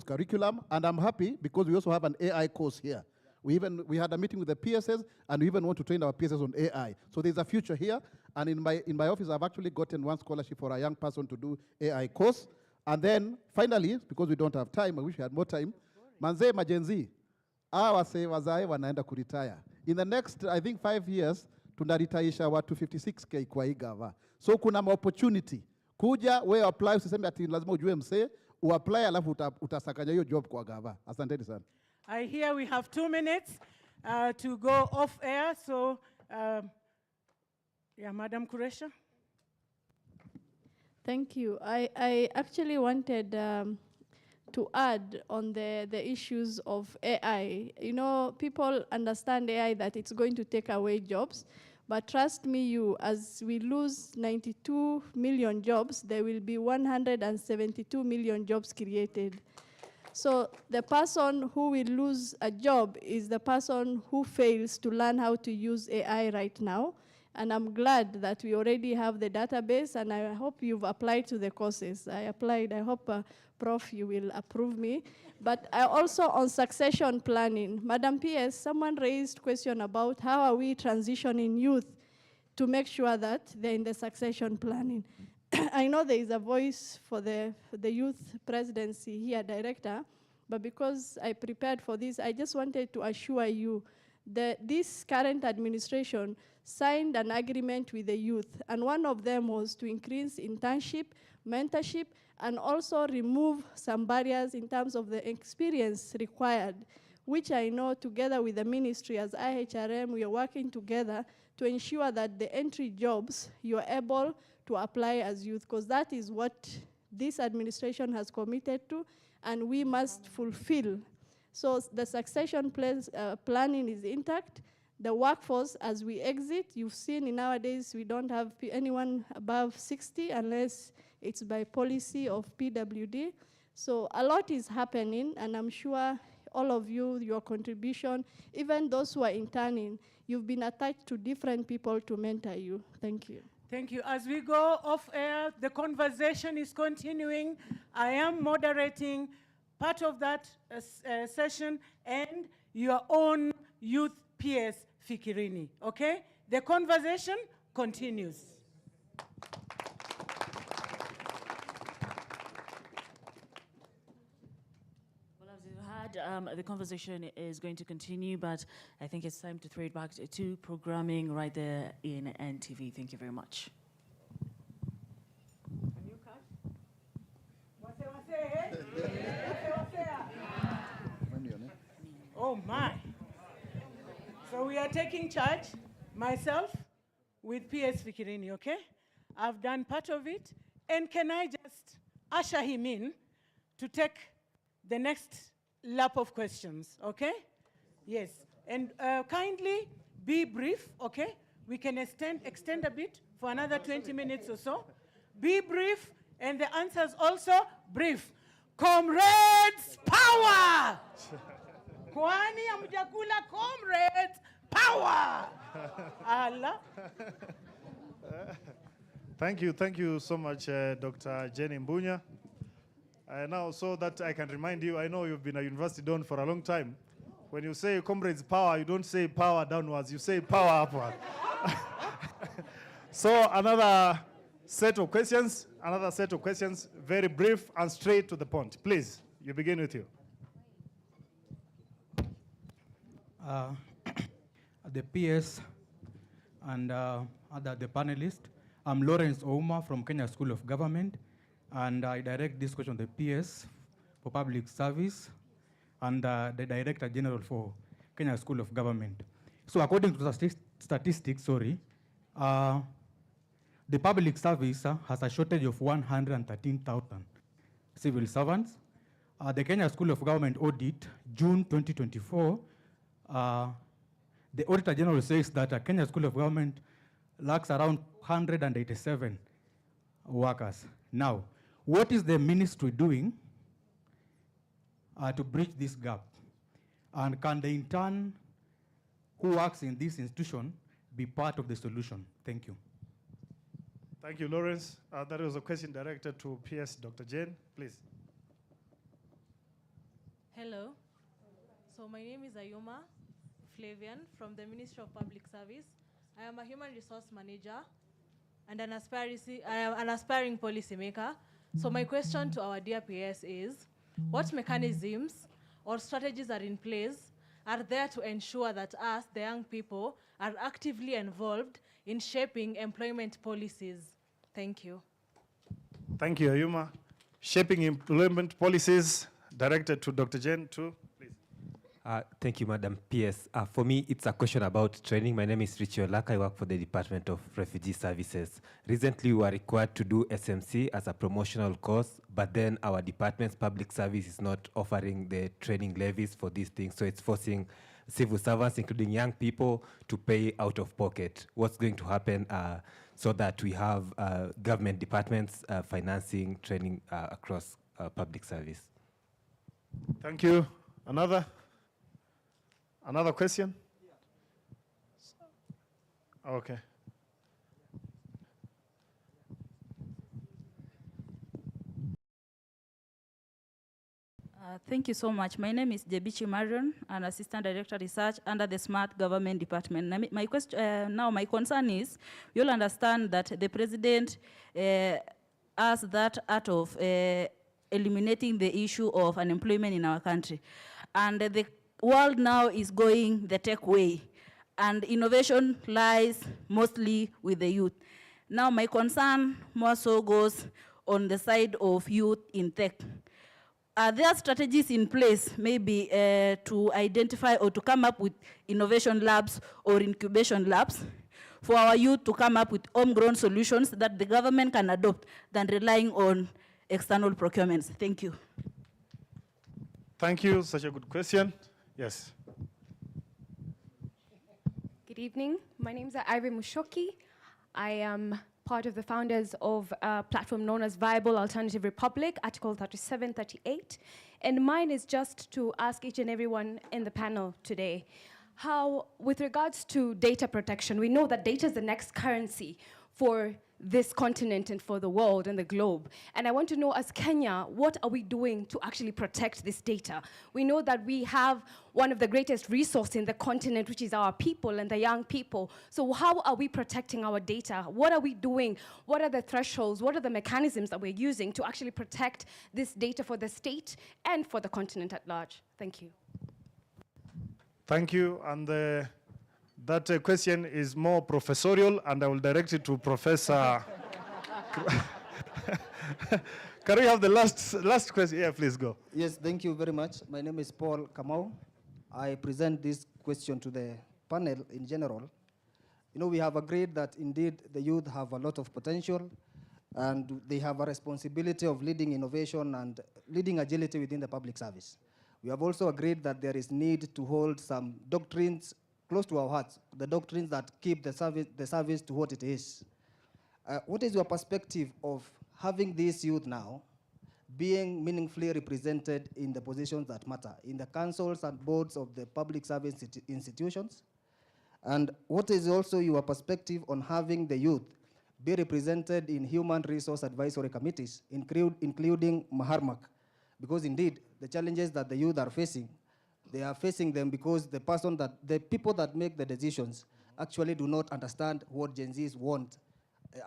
curriculum, and I'm happy because we also have an AI course here. We had a meeting with the PSS, and we even want to train our PSS on AI. So there's a future here, and in my office, I've actually gotten one scholarship for a young person to do AI course. And then finally, because we don't have time, I wish we had more time, manze majenzi, wase wazae wanaenda kuretire. In the next, I think 5 years, tunaritaisha watu 56K kwa hii gava. So kuna opportunity. Kuja, we apply, usiseme ati lazima ujue msee, uapply alafu utasakanya hiyo job kwa gava. Asanteni sana.
I hear we have 2 minutes to go off air. So, yeah, Madam Kuresha.
Thank you. I actually wanted to add on the issues of AI. You know, people understand AI that it's going to take away jobs, but trust me, as we lose 92 million jobs, there will be 172 million jobs created. So the person who will lose a job is the person who fails to learn how to use AI right now. And I'm glad that we already have the database, and I hope you've applied to the courses. I applied. I hope, Prof, you will approve me. But I also, on succession planning, Madam PS, someone raised question about how are we transitioning youth to make sure that they're in the succession planning. I know there is a voice for the youth presidency here, director, but because I prepared for this, I just wanted to assure you that this current administration signed an agreement with the youth, and one of them was to increase internship, mentorship, and also remove some barriers in terms of the experience required, which I know together with the ministry as IHRM, we are working together to ensure that the entry jobs, you're able to apply as youth, because that is what this administration has committed to, and we must fulfill. So the succession planning is intact. The workforce, as we exit, you've seen in nowadays we don't have anyone above 60 unless it's by policy of PWD. So a lot is happening, and I'm sure all of you, your contribution, even those who are interning, you've been attached to different people to mentor you. Thank you.
Thank you. As we go off air, the conversation is continuing. I am moderating part of that session, and your own youth PS Fikirini, okay? The conversation continues.
Well, as you heard, the conversation is going to continue, but I think it's time to throw it back to programming right there in NTV. Thank you very much.
Oh my. So we are taking charge, myself, with PS Fikirini, okay? I've done part of it, and can I just usher him in to take the next lap of questions, okay? Yes, and kindly be brief, okay? We can extend a bit for another 20 minutes or so. Be brief, and the answers also brief. Comrades, power! Kwani hamjakula comrades, power! Allah.
Thank you so much, Dr. Jenny Mbunya. Now, so that I can remind you, I know you've been a university don for a long time. When you say comrades power, you don't say power downwards, you say power upward. So another set of questions, very brief and straight to the point. Please, you begin with you.
The PS and the panelists. I'm Lawrence Ouma from Kenya School of Government, and I direct this question to the PS for Public Service and the Director General for Kenya School of Government. So according to the statistics, the public service has a shortage of 113,000 civil servants. The Kenya School of Government audit, June 2024, the Auditor General says that Kenya School of Government lacks around 187 workers. Now, what is the ministry doing to bridge this gap? And can the intern who works in this institution be part of the solution? Thank you.
Thank you, Lawrence. That was a question directed to PS Dr. Jane, please.
Hello. So my name is Ayuma Flavian from the Ministry of Public Service. I am a human resource manager and an aspiring policymaker. So my question to our dear PS is, what mechanisms or strategies are in place are there to ensure that us, the young people, are actively involved in shaping employment policies? Thank you.
Thank you, Ayuma. Shaping employment policies directed to Dr. Jane, too, please.
Thank you, Madam PS. For me, it's a question about training. My name is Richie Olak. I work for the Department of Refugee Services. Recently, we were required to do SMC as a promotional course, but then our department's public service is not offering the training levies for these things, so it's forcing civil servants, including young people, to pay out of pocket. What's going to happen so that we have government departments financing training across public service?
Thank you. Another question? Okay.
Thank you so much. My name is Jebichi Marion, an Assistant Director Research under the Smart Government Department. My question, now my concern is, you'll understand that the President has that art of eliminating the issue of unemployment in our country. And the world now is going the tech way, and innovation lies mostly with the youth. Now my concern more so goes on the side of youth in tech. Are there strategies in place maybe to identify or to come up with innovation labs or incubation labs for our youth to come up with homegrown solutions that the government can adopt than relying on external procurements? Thank you.
Thank you. Such a good question. Yes.
Good evening. My name is Ivy Mushoki. I am part of the founders of a platform known as Viable Alternative Republic, Article 3738. And mine is just to ask each and everyone in the panel today, how, with regards to data protection, we know that data is the next currency for this continent and for the world and the globe. And I want to know, as Kenya, what are we doing to actually protect this data? We know that we have one of the greatest resources in the continent, which is our people and the young people. So how are we protecting our data? What are we doing? What are the thresholds? What are the mechanisms that we're using to actually protect this data for the state and for the continent at large? Thank you.
Thank you. And that question is more professorial, and I will direct it to Professor. Can we have the last question? Yeah, please go.
Yes, thank you very much. My name is Paul Kamau. I present this question to the panel in general. You know, we have agreed that indeed the youth have a lot of potential, and they have a responsibility of leading innovation and leading agility within the public service. We have also agreed that there is need to hold some doctrines close to our hearts, the doctrines that keep the service to what it is. What is your perspective of having this youth now being meaningfully represented in the positions that matter, in the councils and boards of the public service institutions? And what is also your perspective on having the youth be represented in human resource advisory committees, including Maharmak? Because indeed, the challenges that the youth are facing, they are facing them because the people that make the decisions actually do not understand what Gen Zs want.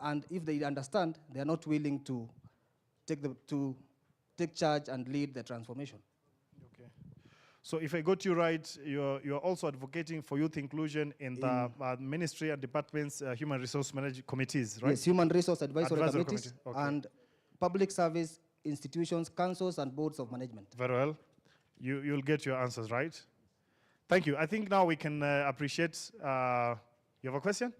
And if they understand, they are not willing to take charge and lead the transformation.
Okay. So if I got you right, you're also advocating for youth inclusion in the ministry and departments, human resource management committees, right?
Yes, human resource advisory committees
Okay.
and public service institutions, councils, and boards of management.
Very well. You'll get your answers right. Thank you. I think now we can appreciate. You have a question?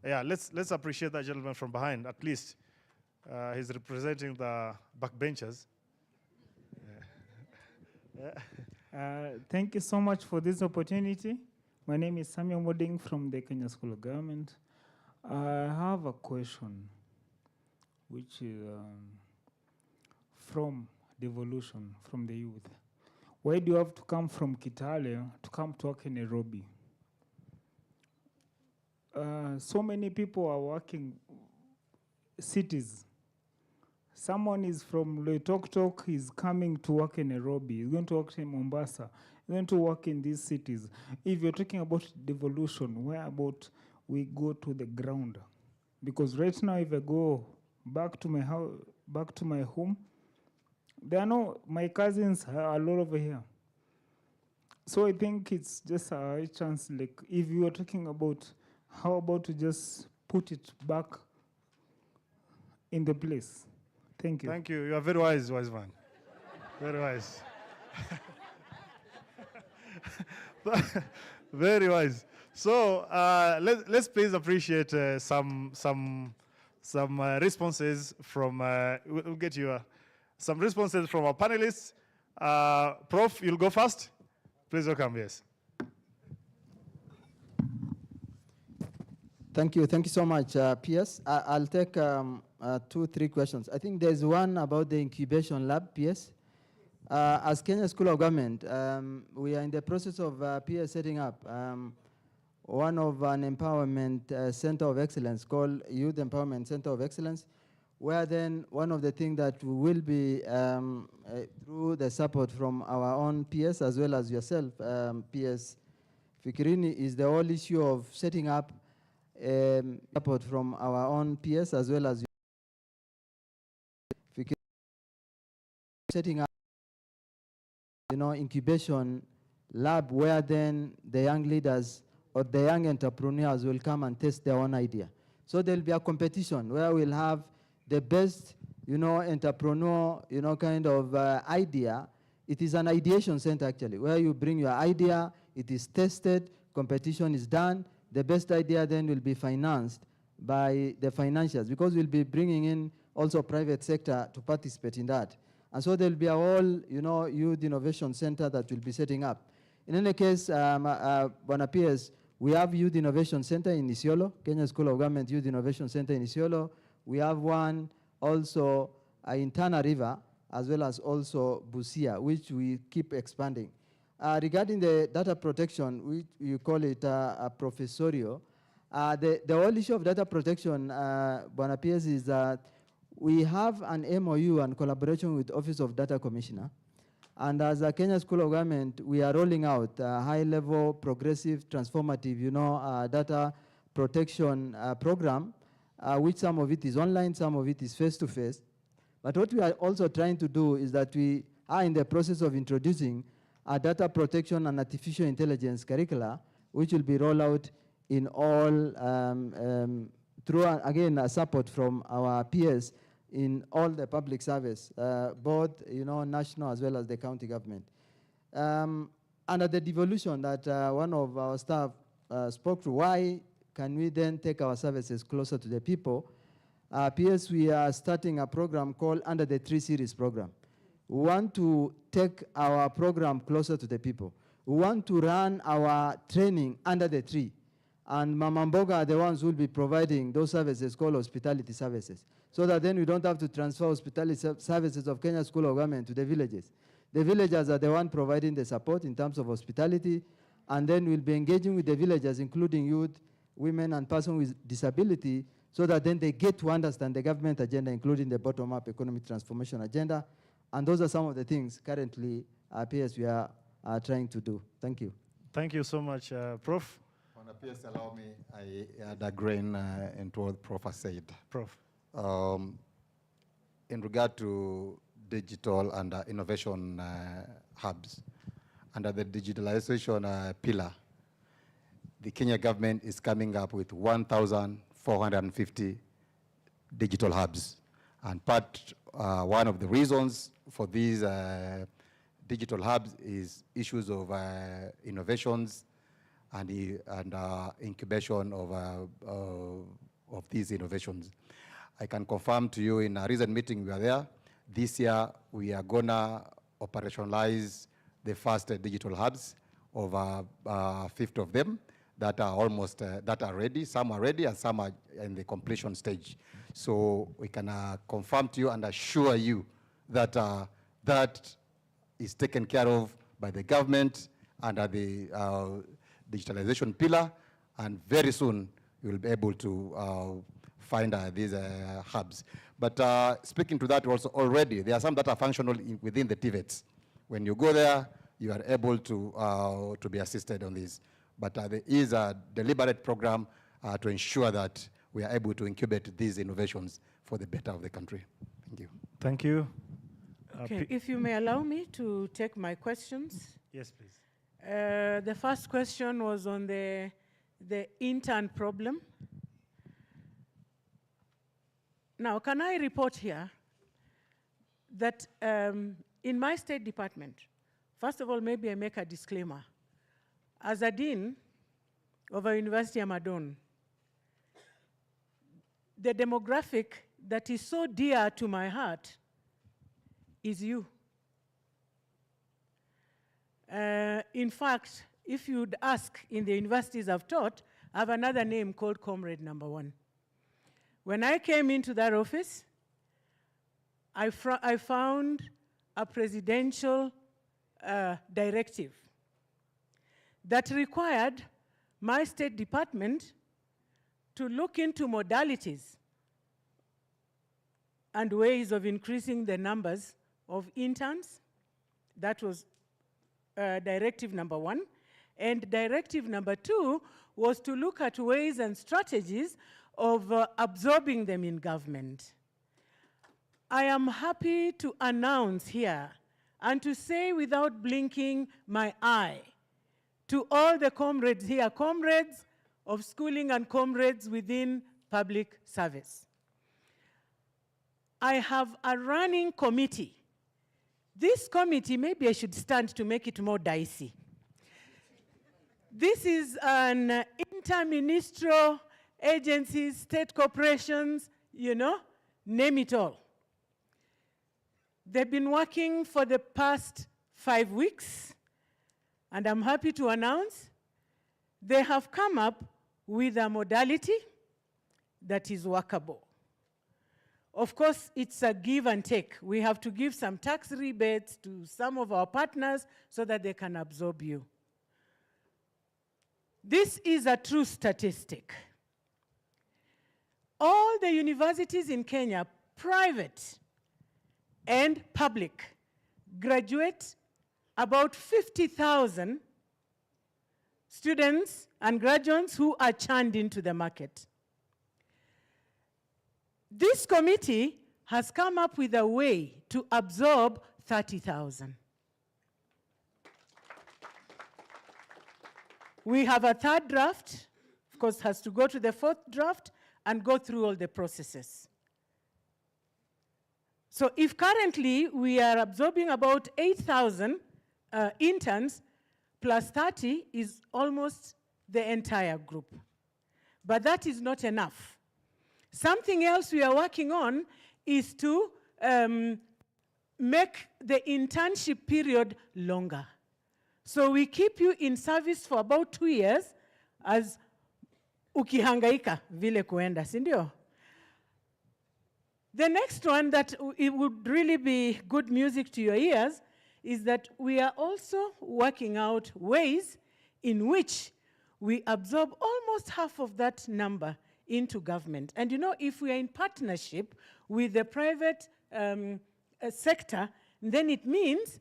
Yeah, let's appreciate that gentleman from behind. At least he's representing the backbenchers.
Thank you so much for this opportunity. My name is Samuel Moding from the Kenya School of Government. I have a question, which is from devolution from the youth. Why do you have to come from Kitale to come to work in Nairobi? So many people are working cities. Someone is from Loitoktok, he's coming to work in Nairobi, he's going to work in Mombasa, he's going to work in these cities. If you're talking about devolution, where about we go to the ground? Because right now, if I go back to my house, back to my home, there are no, my cousins are all over here. So I think it's just a chance, like if you are talking about, how about to just put it back in the place? Thank you.
Thank you. You are very wise man. Very wise. Very wise. So let's please appreciate some responses from. We'll get you some responses from our panelists. Prof, you'll go first. Please welcome. Yes.
Thank you so much, PS. I'll take 2-3 questions. I think there's one about the incubation lab, PS. As Kenya School of Government, we are in the process of PS setting up one of an empowerment center of excellence called Youth Empowerment Center of Excellence, where then one of the things that we will be, through the support from our own PS as well as yourself, PS Fikirini, is the whole issue of setting up support from our own PS as well as setting up, incubation lab where then the young leaders or the young entrepreneurs will come and test their own idea. So there'll be a competition where we'll have the best, entrepreneur, kind of idea. It is an ideation center actually, where you bring your idea, it is tested, competition is done. The best idea then will be financed by the financiers, because we'll be bringing in also private sector to participate in that. And so there'll be a whole, youth innovation center that will be setting up. In any case, Bwana PS, we have Youth Innovation Center in Isiolo, Kenya School of Government Youth Innovation Center in Isiolo. We have one also in Tana River, as well as also Busia, which we keep expanding. Regarding the data protection, which you call it a professorio, the whole issue of data protection, Bwana PS, is that we have an MOU and collaboration with Office of Data Commissioner. And as a Kenya School of Government, we are rolling out a high-level, progressive, transformative, data protection program, which some of it is online, some of it is face-to-face. But what we are also trying to do is that we are in the process of introducing a data protection and artificial intelligence curricula, which will be rolled out in all, through, again, a support from our peers in all the public service, both national as well as the county government. Under the devolution that one of our staff spoke to, why can we then take our services closer to the people? PS, we are starting a program called Under the Tree Series program. We want to take our program closer to the people. We want to run our training under the tree. And Mama Mboga are the ones who will be providing those services called hospitality services, so that then we don't have to transfer hospitality services of Kenya School of Government to the villages. The villagers are the one providing the support in terms of hospitality, and then we'll be engaging with the villagers, including youth, women, and persons with disability, so that then they get to understand the government agenda, including the bottom-up economic transformation agenda. And those are some of the things currently, PS, we are trying to do. Thank you.
Thank you so much, Prof.
On a PS, allow me, I add a grain into what Prof has said.
Prof.
In regard to digital and innovation hubs, under the digitalization pillar, the Kenya government is coming up with 1,450 digital hubs. And one of the reasons for these digital hubs is issues of innovations and incubation of these innovations. I can confirm to you, in a recent meeting we were there, this year we are gonna operationalize the first digital hubs, over 50 of them that are almost that are ready. Some are ready and some are in the completion stage. So we can confirm to you and assure you that that is taken care of by the government under the digitalization pillar, and very soon you will be able to find these hubs. But speaking to that also, already there are some that are functional within the TVETs. When you go there, you are able to be assisted on this. But there is a deliberate program to ensure that we are able to incubate these innovations for the better of the country. Thank you.
Thank you.
Okay, if you may allow me to take my questions.
Yes, please.
The first question was on the intern problem. Now, can I report here that in my State Department, first of all, maybe I make a disclaimer. As a dean of a university I'm Amadon, the demographic that is so dear to my heart is you. In fact, if you'd ask in the universities I've taught, I have another name called Comrade Number One. When I came into that office, I found a presidential directive that required my State Department to look into modalities and ways of increasing the numbers of interns. That was directive number one. And directive number two was to look at ways and strategies of absorbing them in government. I am happy to announce here and to say without blinking my eye to all the comrades here, comrades of schooling and comrades within public service. I have a running committee. This committee, maybe I should stand to make it more dicey. This is an interministerial agencies, state corporations, you know, name it all. They've been working for the past 5 weeks, and I'm happy to announce they have come up with a modality that is workable. Of course, it's a give and take. We have to give some tax rebates to some of our partners so that they can absorb you. This is a true statistic. All the universities in Kenya, private and public, graduate about 50,000 students and graduates who are churned into the market. This committee has come up with a way to absorb 30,000. We have a third draft, of course, has to go to the fourth draft and go through all the processes. So if currently we are absorbing about 8,000 interns, plus 30 is almost the entire group. But that is not enough. Something else we are working on is to make the internship period longer. So we keep you in service for about 2 years as ukihangaika vile kuenda, si ndio? The next one that it would really be good music to your ears is that we are also working out ways in which we absorb almost half of that number into government. And you know, if we are in partnership with the private sector, then it means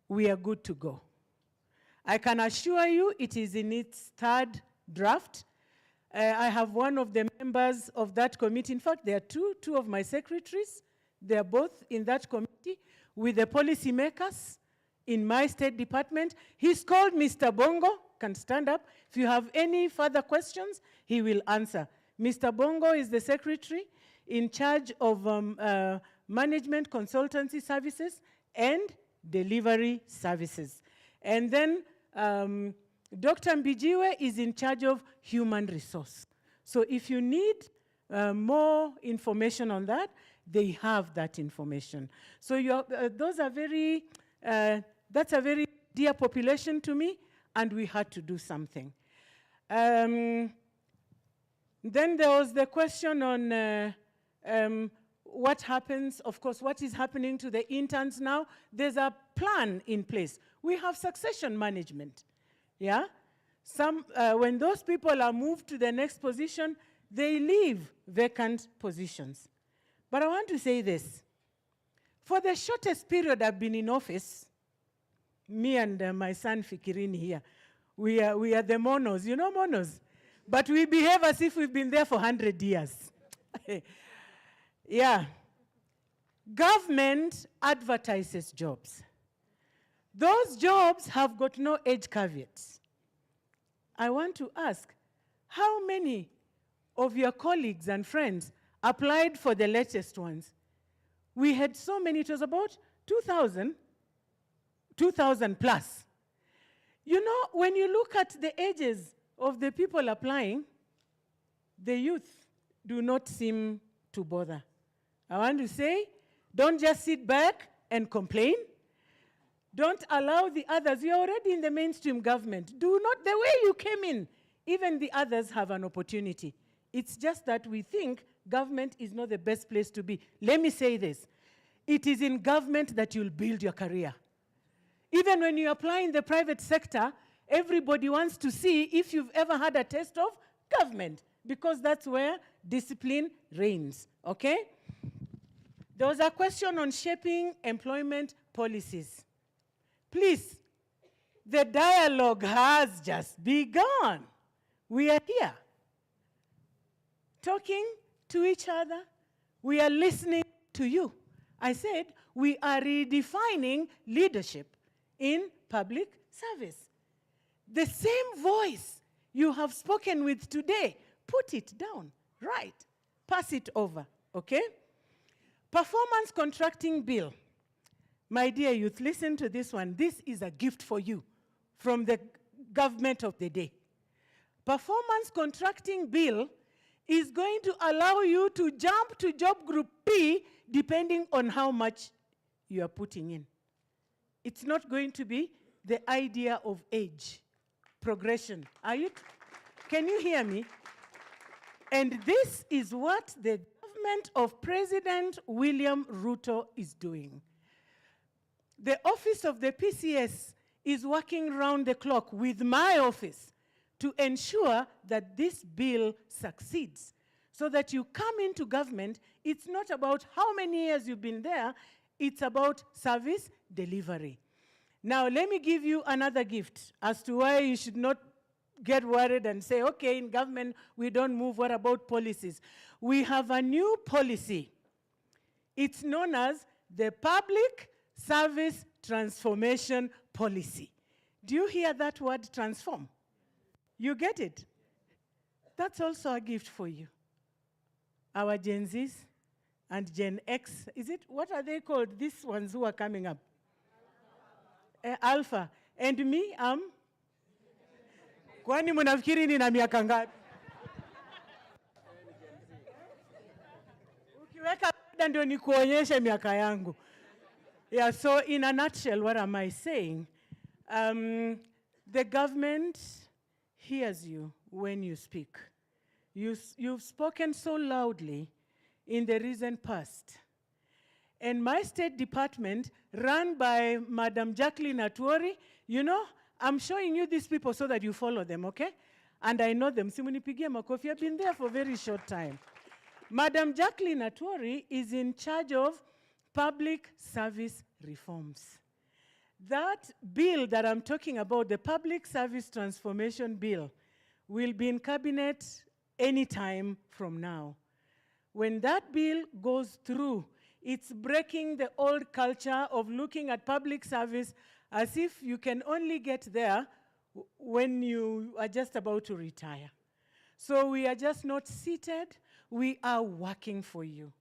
we are good to go. I can assure you it is in its third draft. I have one of the members of that committee. In fact, there are two of my secretaries. They are both in that committee with the policymakers in my State Department. He's called Mr. Bongo, can stand up. If you have any further questions, he will answer. Mr. Bongo is the secretary in charge of management consultancy services and delivery services. And then Dr. Mbijiwe is in charge of human resource. So if you need more information on that, they have that information. So those are very, that's a very dear population to me, and we had to do something. Then there was the question on what happens, of course, what is happening to the interns now, there's a plan in place. We have succession management, yeah? When those people are moved to the next position, they leave vacant positions. But I want to say this. For the shortest period I've been in office, me and my son Fikirini here, we are the monos. You know monos? But we behave as if we've been there for 100 years. Yeah. Government advertises jobs. Those jobs have got no age caveats. I want to ask, how many of your colleagues and friends applied for the latest ones? We had so many, it was about 2,000 plus. You know, when you look at the ages of the people applying, the youth do not seem to bother. I want to say, don't just sit back and complain. Don't allow the others. You're already in the mainstream government. Do not, the way you came in, even the others have an opportunity. It's just that we think government is not the best place to be. Let me say this. It is in government that you'll build your career. Even when you apply in the private sector, everybody wants to see if you've ever had a taste of government, because that's where discipline reigns, okay? There was a question on shaping employment policies. Please, the dialogue has just begun. We are here, talking to each other. We are listening to you. I said we are redefining leadership in public service. The same voice you have spoken with today, put it down, right? Pass it over, okay? Performance contracting bill. My dear youth, listen to this one. This is a gift for you from the government of the day. Performance contracting bill is going to allow you to jump to job group P depending on how much you are putting in. It's not going to be the idea of age progression. Can you hear me? And this is what the government of President William Ruto is doing. The office of the PCS is working round the clock with my office to ensure that this bill succeeds, so that you come into government, it's not about how many years you've been there, it's about service delivery. Now, let me give you another gift as to why you should not get worried and say, okay, in government, we don't move, what about policies? We have a new policy. It's known as the Public Service Transformation Policy. Do you hear that word, transform? You get it? That's also a gift for you. Our Gen Zs and Gen X, is it, what are they called, these ones who are coming up? Alpha. And me, kwani munafikiri nina miaka ngapi? Ukiweka ndio nikuonyeshe miaka yangu. Yeah, so in a nutshell, what am I saying? The government hears you when you speak. You've spoken so loudly in the recent past. And my State Department, run by Madam Jacqueline Atwori, you know, I'm showing you these people so that you follow them, okay? And I know them. Simunipigie makofi. I've been there for a very short time. Madam Jacqueline Atwori is in charge of public service reforms. That bill that I'm talking about, the Public Service Transformation Bill, will be in cabinet any time from now. When that bill goes through, it's breaking the old culture of looking at public service as if you can only get there when you are just about to retire. So we are just not seated, we are working for you.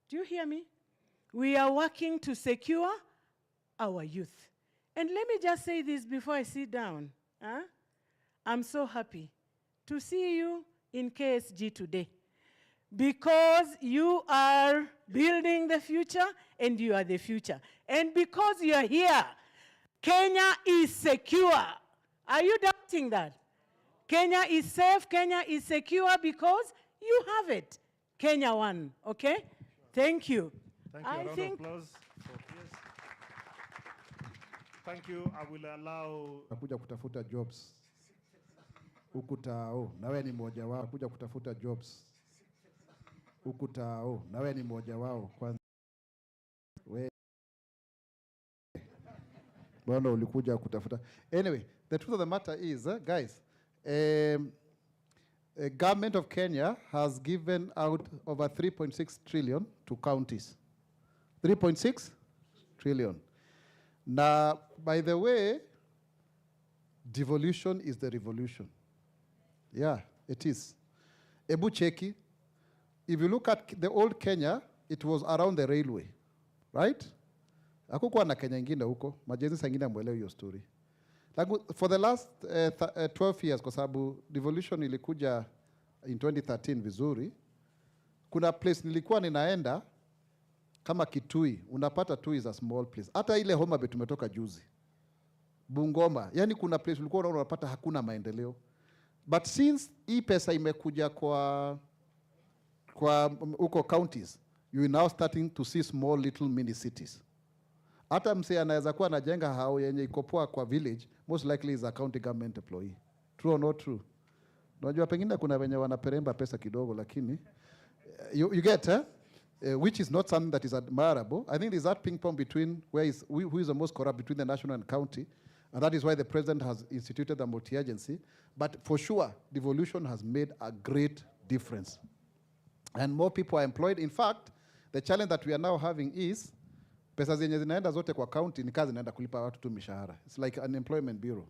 Do you hear me? We are working to secure our youth. And let me just say this before I sit down. I'm so happy to see you in KSG today, because you are building the future and you are the future. And because you are here, Kenya is secure. Are you doubting that? Kenya is safe, Kenya is secure because you have it. Kenya won, okay? Thank you.
Thank you. A round of applause for PS. Thank you. I will allow...
Nakuja kutafuta jobs. Ukutao, nawe ni mmoja wao. Nakuja kutafuta jobs. Ukutao, nawe ni mmoja wao. Kwanza we bwana ulikuja kutafuta. Anyway, the truth of the matter is, guys, government of Kenya has given out over 3.6 trillion to counties. 3.6 trillion. Now, by the way, devolution is the revolution. Yeah, it is. Ebu cheki. If you look at the old Kenya, it was around the railway, right? Hakukuwa na Kenya ingine huko. Majenzi sangine mwelewe hiyo story. Like for the last 12 years, kwa sababu devolution ilikuja in 2013 vizuri, kuna place nilikuwa ninaenda kama Kitui, unapata tu is a small place. Hata ile Homa Bay tumetoka juzi. Bungoma, yani kuna place ulikuwa unapata hakuna maendeleo. But since hii pesa imekuja kwa uko counties, you are now starting to see small little mini cities. Hata msee anaweza kuwa anajenga hao yenye ikopoa kwa village, most likely is a county government employee. True or not true? Unajua pengine kuna wenye wanaperemba pesa kidogo, lakini you get, which is not something that is admirable. I think there's that ping pong between who is the most corrupt between the national and county, and that is why the president has instituted the multi-agency. But for sure, devolution has made a great difference. And more people are employed. In fact, the challenge that we are now having is, pesa zenye zinaenda zote kwa county ni kazi zinaenda kulipa watu tu mishahara. It's like an employment bureau.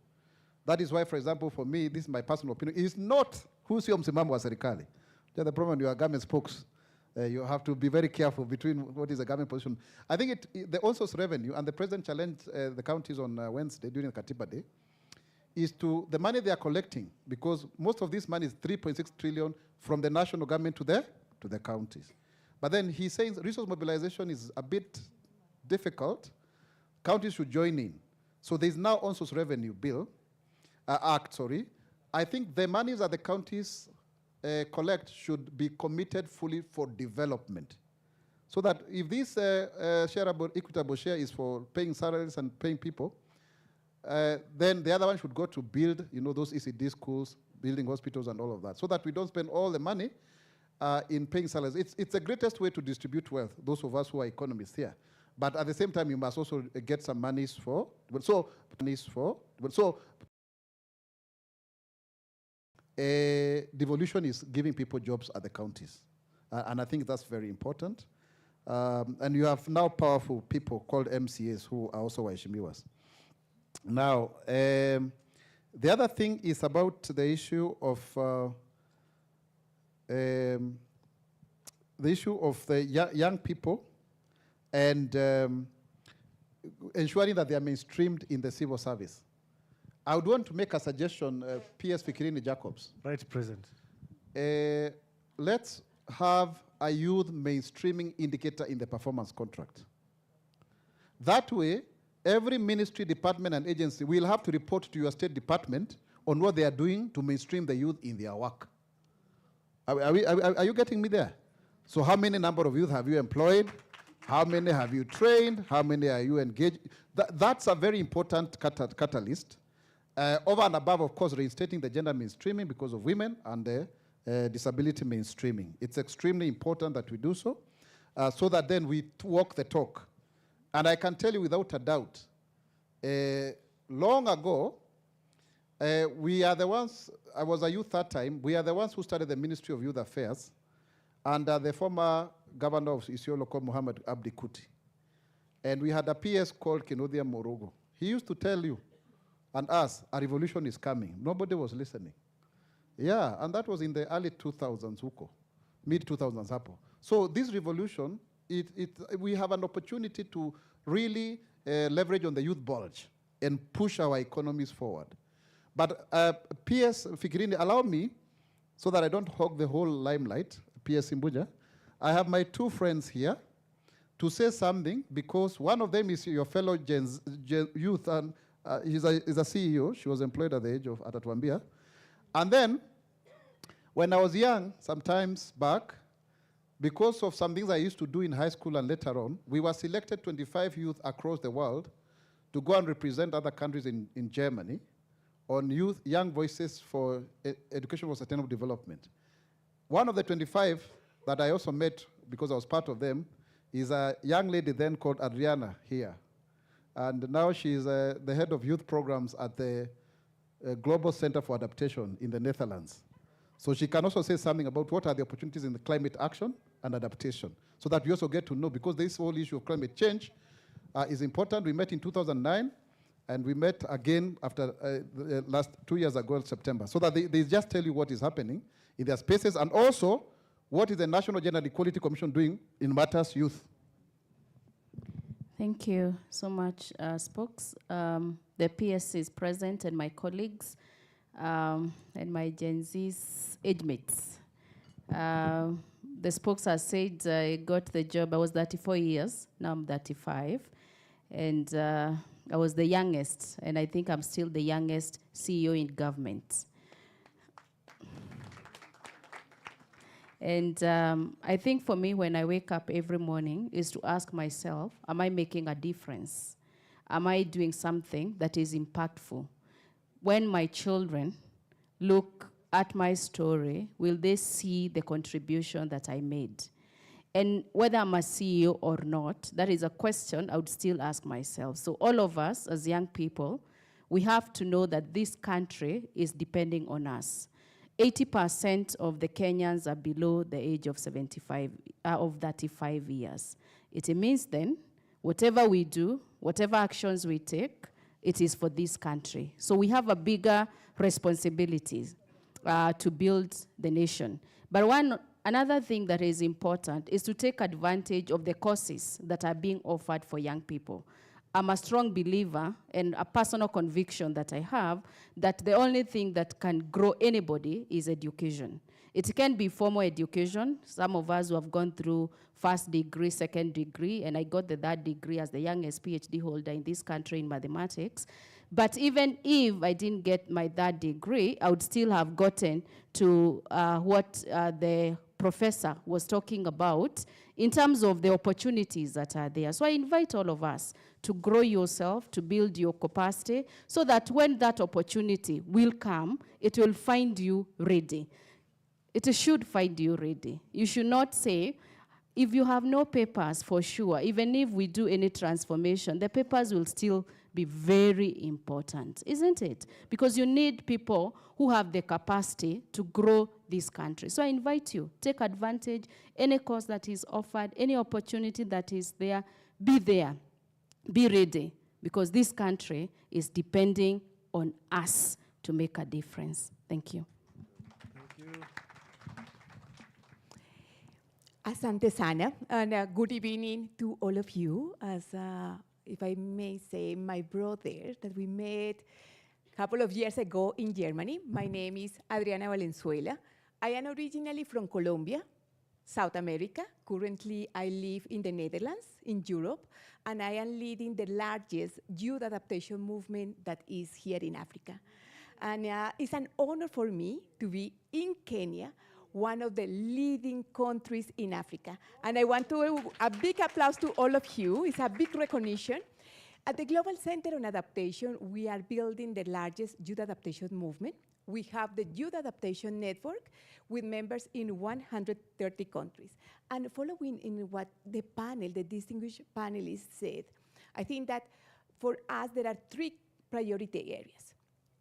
That is why, for example, for me, this is my personal opinion, is not who sio msimamo wa serikali. The problem when you are government spokes, you have to be very careful between what is the government position. I think the onsource revenue, and the president challenged the counties on Wednesday during the Katiba Day, is to the money they are collecting, because most of this money is 3.6 trillion from the national government to the counties. But then he says resource mobilization is a bit difficult. Counties should join in. So there's now onsource revenue act. I think the monies that the counties collect should be committed fully for development. So that if this shareable, equitable share is for paying salaries and paying people, then the other one should go to build, those ECD schools, building hospitals and all of that, so that we don't spend all the money in paying salaries. It's the greatest way to distribute wealth, those of us who are economists here. But at the same time, you must also get some monies for, devolution is giving people jobs at the counties. And I think that's very important. And you have now powerful people called MCAs who are also waheshimiwas. Now, the other thing is about the issue of the young people and ensuring that they are mainstreamed in the civil service. I would want to make a suggestion, PS Fikirini Jacobs.
Right, President.
Let's have a youth mainstreaming indicator in the performance contract. That way, every ministry, department, and agency will have to report to your state department on what they are doing to mainstream the youth in their work. Are you getting me there? So how many number of youth have you employed? How many have you trained? How many are you engaged? That's a very important catalyst. Over and above, of course, reinstating the gender mainstreaming because of women and the disability mainstreaming. It's extremely important that we do so, so that then we walk the talk. And I can tell you without a doubt, long ago, we are the ones, I was a youth that time, we are the ones who started the Ministry of Youth Affairs under the former governor of Isiolo called Muhammad Abdi Kuti. And we had a PS called Kenodia Morogo. He used to tell you and us, a revolution is coming. Nobody was listening. Yeah, and that was in the early 2000s, mid-2000s. So this revolution, we have an opportunity to really leverage on the youth bulge and push our economies forward. But PS Fikirini, allow me, so that I don't hog the whole limelight, PS Imbuja, I have my two friends here to say something, because one of them is your fellow youth, and he's a CEO. She was employed at the age of Atatuambia. And then, when I was young, sometimes back, because of some things I used to do in high school and later on, we were selected 25 youth across the world to go and represent other countries in Germany on young voices for education for sustainable development. One of the 25 that I also met, because I was part of them, is a young lady then called Adriana here. And now she's the head of youth programs at the Global Center for Adaptation in the Netherlands. So she can also say something about what are the opportunities in the climate action and adaptation, so that we also get to know, because this whole issue of climate change is important. We met in 2009, and we met again after last 2 years ago in September, so that they just tell you what is happening in their spaces, and also what is the National Gender Equality Commission doing in matters youth.
Thank you so much, Spokes. The PS is present, and my colleagues, and my Gen Z's age mates. The Spokes has said I got the job, I was 34 years, now I'm 35. And I was the youngest, and I think I'm still the youngest CEO in government. And I think for me, when I wake up every morning, is to ask myself, am I making a difference? Am I doing something that is impactful? When my children look at my story, will they see the contribution that I made? And whether I'm a CEO or not, that is a question I would still ask myself. So all of us as young people, we have to know that this country is depending on us. 80% of the Kenyans are below the age of 35 years. It means then, whatever we do, whatever actions we take, it is for this country. So we have a bigger responsibility to build the nation. But another thing that is important is to take advantage of the courses that are being offered for young people. I'm a strong believer, and a personal conviction that I have, that the only thing that can grow anybody is education. It can be formal education. Some of us who have gone through first degree, second degree, and I got the third degree as the youngest PhD holder in this country in mathematics. But even if I didn't get my third degree, I would still have gotten to what the professor was talking about in terms of the opportunities that are there. So I invite all of us to grow yourself, to build your capacity, so that when that opportunity will come, it will find you ready. It should find you ready. You should not say, if you have no papers, for sure, even if we do any transformation, the papers will still be very important, isn't it? Because you need people who have the capacity to grow this country. So I invite you, take advantage, any course that is offered, any opportunity that is there, be ready, because this country is depending on us to make a difference. Thank you.
Thank you. Asante sana, and good evening to all of you. As if I may say, my brother that we met a couple of years ago in Germany. My name is Adriana Valenzuela. I am originally from Colombia, South America. Currently, I live in the Netherlands, in Europe, and I am leading the largest youth adaptation movement that is here in Africa. And it's an honor for me to be in Kenya, one of the leading countries in Africa. And I want to a big applause to all of you. It's a big recognition. At the Global Center on Adaptation, we are building the largest youth adaptation movement. We have the Youth Adaptation Network with members in 130 countries. And following in what the panel, the distinguished panelists said, I think that for us there are three priority areas: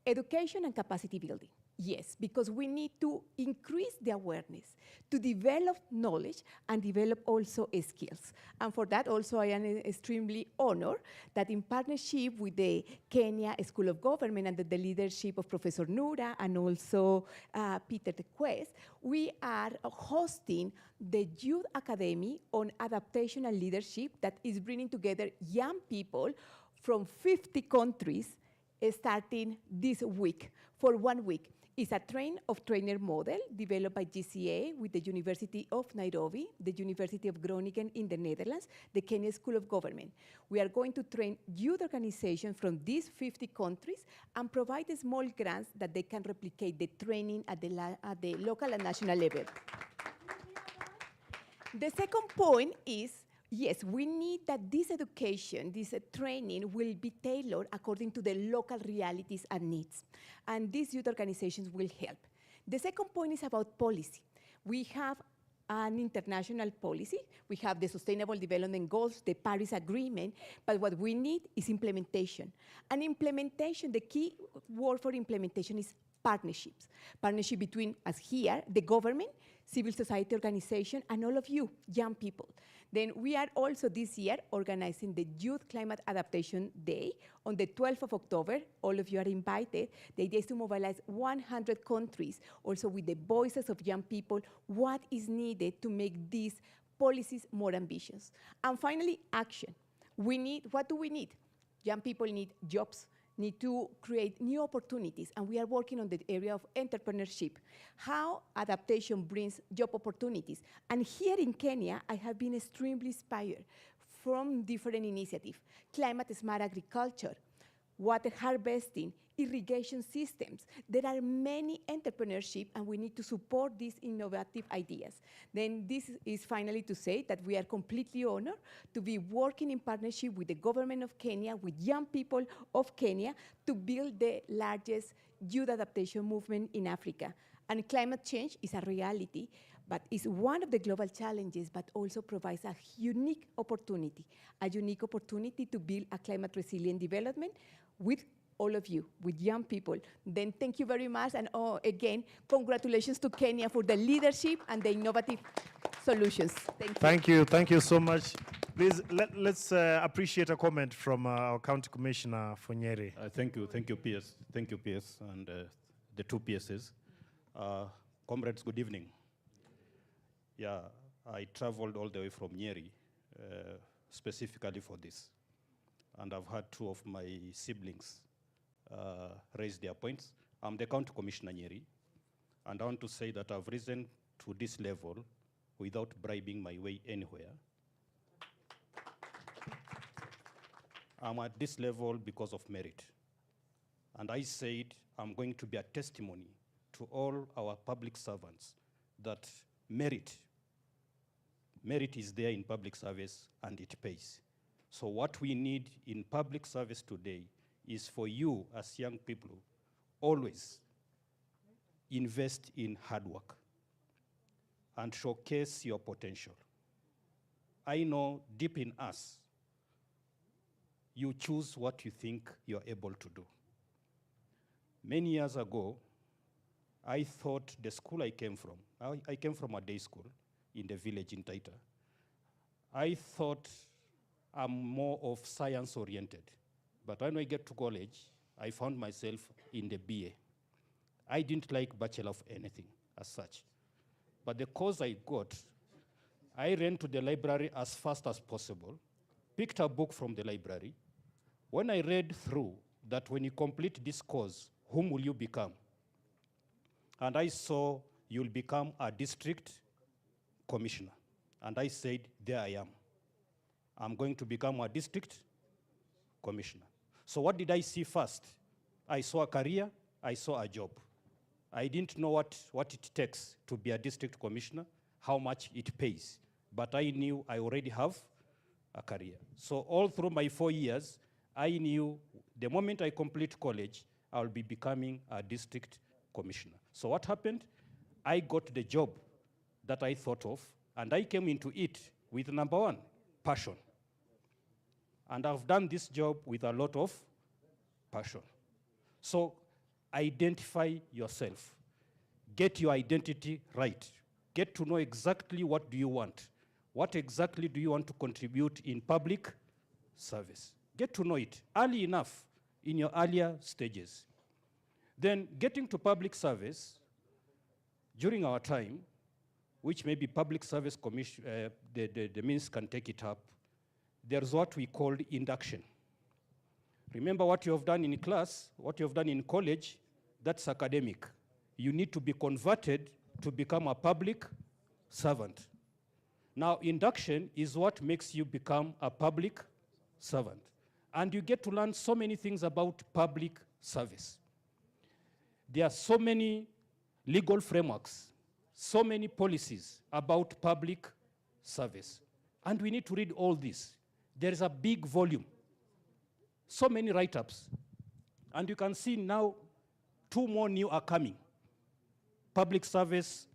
education and capacity building. Yes, because we need to increase the awareness, to develop knowledge and develop also skills. And for that also I am extremely honored that in partnership with the Kenya School of Government under the leadership of Professor Nura and also Peter de Quest, we are hosting the Youth Academy on Adaptation and Leadership that is bringing together young people from 50 countries starting this week, for 1 week. It's a train-of-trainer model developed by GCA with the University of Nairobi, the University of Groningen in the Netherlands, the Kenya School of Government. We are going to train youth organizations from these 50 countries and provide small grants that they can replicate the training at the local and national level. The second point is, yes, we need that this education, this training will be tailored according to the local realities and needs. And these youth organizations will help. The second point is about policy. We have an international policy. We have the Sustainable Development Goals, the Paris Agreement, but what we need is implementation. And implementation, the key word for implementation is partnerships. Partnership between us here, the government, civil society organization, and all of you, young people. Then we are also this year organizing the Youth Climate Adaptation Day on the 12th of October. All of you are invited. The idea is to mobilize 100 countries, also with the voices of young people, what is needed to make these policies more ambitious. And finally, action. What do we need? Young people need jobs, need to create new opportunities, and we are working on the area of entrepreneurship, how adaptation brings job opportunities. And here in Kenya, I have been extremely inspired from different initiatives, climate smart agriculture, water harvesting, irrigation systems. There are many entrepreneurship, and we need to support these innovative ideas. Then this is finally to say that we are completely honored to be working in partnership with the government of Kenya, with young people of Kenya, to build the largest youth adaptation movement in Africa. And climate change is a reality, but it's one of the global challenges, but also provides a unique opportunity to build a climate resilient development with all of you, with young people. Then thank you very much, and again, congratulations to Kenya for the leadership and the innovative solutions.
Thank you so much. Please, let's appreciate a comment from our County Commissioner for Nyeri.
Thank you, PS. Thank you, PS, and the two PSs. Comrades, good evening. Yeah, I traveled all the way from Nyeri, specifically for this. And I've had two of my siblings raise their points. I'm the County Commissioner Nyeri, and I want to say that I've risen to this level without bribing my way anywhere. I'm at this level because of merit. And I said I'm going to be a testimony to all our public servants that merit is there in public service and it pays. So what we need in public service today is for you as young people, always invest in hard work and showcase your potential. I know deep in us, you choose what you think you're able to do. Many years ago, I thought the school I came from, I came from a day school in the village in Taita. I thought I'm more of science-oriented. But when I get to college, I found myself in the BA. I didn't like bachelor of anything as such. But the course I got, I ran to the library as fast as possible, picked a book from the library. When I read through that when you complete this course, whom will you become? And I saw you'll become a district commissioner. And I said, there I am. I'm going to become a district commissioner. So what did I see first? I saw a career, I saw a job. I didn't know what it takes to be a district commissioner, how much it pays. But I knew I already have a career. So all through my 4 years, I knew the moment I complete college, I'll be becoming a district commissioner. So what happened? I got the job that I thought of, and I came into it with number one, passion. And I've done this job with a lot of passion. So identify yourself. Get your identity right. Get to know exactly what do you want. What exactly do you want to contribute in public service? Get to know it early enough in your earlier stages. Then getting to public service during our time, which maybe public service commission, the means can take it up, there's what we call induction. Remember what you have done in class, what you have done in college, that's academic. You need to be converted to become a public servant. Now, induction is what makes you become a public servant. And you get to learn so many things about public service. There are so many legal frameworks, so many policies about public service. And we need to read all this. There is a big volume, so many write-ups. And you can see now 2 more new are coming. Public Service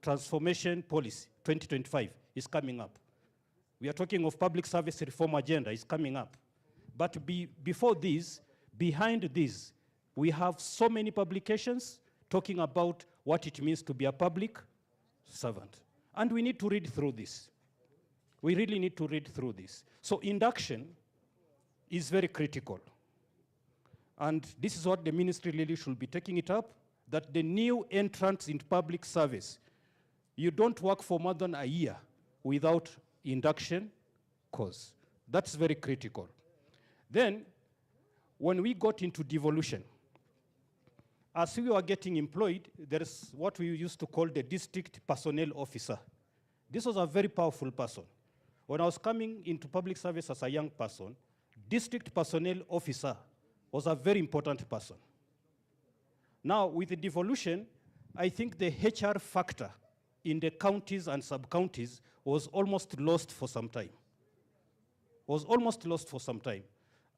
Transformation Policy 2025 is coming up. We are talking of Public Service Reform Agenda is coming up. But before this, behind this, we have so many publications talking about what it means to be a public servant. And we need to read through this. We really need to read through this. So induction is very critical. And this is what the ministry really should be taking it up, that the new entrants in public service, you don't work for more than a year without induction course. That's very critical. Then, when we got into devolution, as we were getting employed, there is what we used to call the district personnel officer. This was a very powerful person. When I was coming into public service as a young person, district personnel officer was a very important person. Now, with the devolution, I think the HR factor in the counties and sub-counties was almost lost for some time.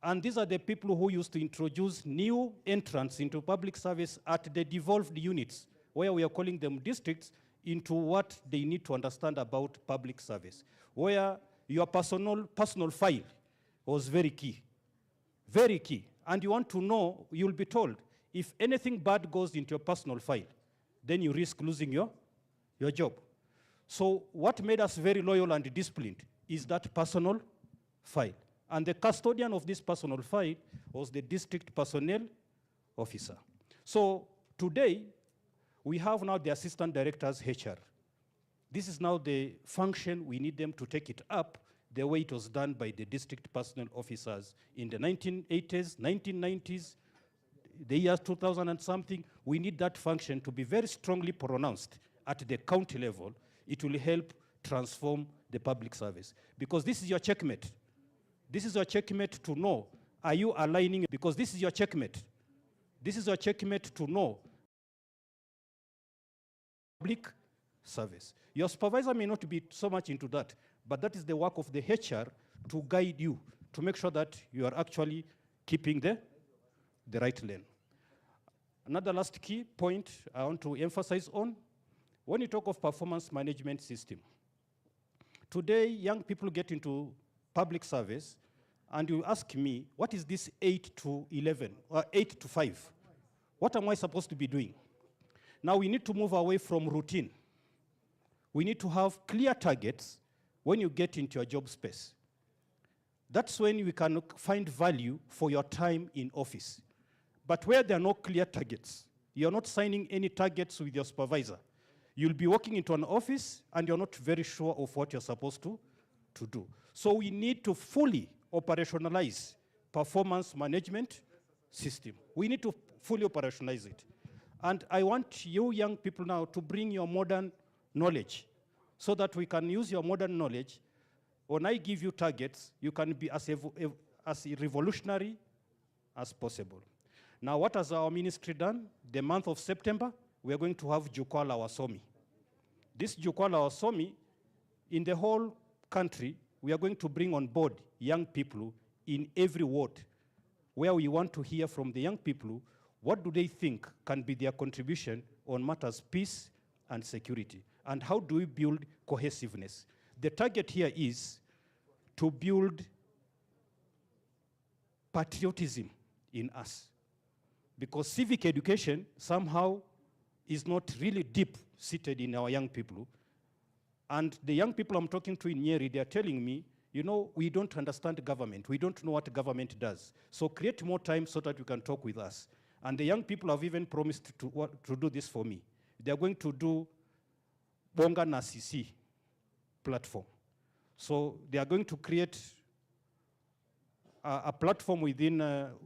And these are the people who used to introduce new entrants into public service at the devolved units, where we are calling them districts, into what they need to understand about public service, where your personal file was very key. Very key. And you want to know, you'll be told, if anything bad goes into your personal file, then you risk losing your job. So what made us very loyal and disciplined is that personal file. And the custodian of this personal file was the district personnel officer. So today, we have now the assistant directors HR. This is now the function we need them to take it up the way it was done by the district personnel officers in the 1980s, 1990s, the year 2000 and something. We need that function to be very strongly pronounced at the county level. It will help transform the public service. Because this is your checkmate. This is your checkmate to know, are you aligning? Because this is your checkmate. This is your checkmate to know public service. Your supervisor may not be so much into that, but that is the work of the HR to guide you, to make sure that you are actually keeping the right lane. Another last key point I want to emphasize on, when you talk of performance management system, today young people get into public service and you ask me, what is this 8 to 11, or 8 to 5? What am I supposed to be doing? Now we need to move away from routine. We need to have clear targets when you get into your job space. That's when we can find value for your time in office. But where there are no clear targets, you're not signing any targets with your supervisor. You'll be walking into an office and you're not very sure of what you're supposed to do. So we need to fully operationalize performance management system. We need to fully operationalize it. And I want you young people now to bring your modern knowledge so that we can use your modern knowledge. When I give you targets, you can be as revolutionary as possible. Now, what has our ministry done? The month of September, we are going to have Jukwaa la Wasomi. This Jukwaa la Wasomi, in the whole country, we are going to bring on board young people in every ward, where we want to hear from the young people, what do they think can be their contribution on matters peace and security? And how do we build cohesiveness? The target here is to build patriotism in us. Because civic education somehow is not really deep-seated in our young people. And the young people I'm talking to in Nyeri, they're telling me, you know, we don't understand government. We don't know what government does. So create more time so that you can talk with us. And the young people have even promised to do this for me. They're going to do Bonga na CC platform. So they are going to create a platform within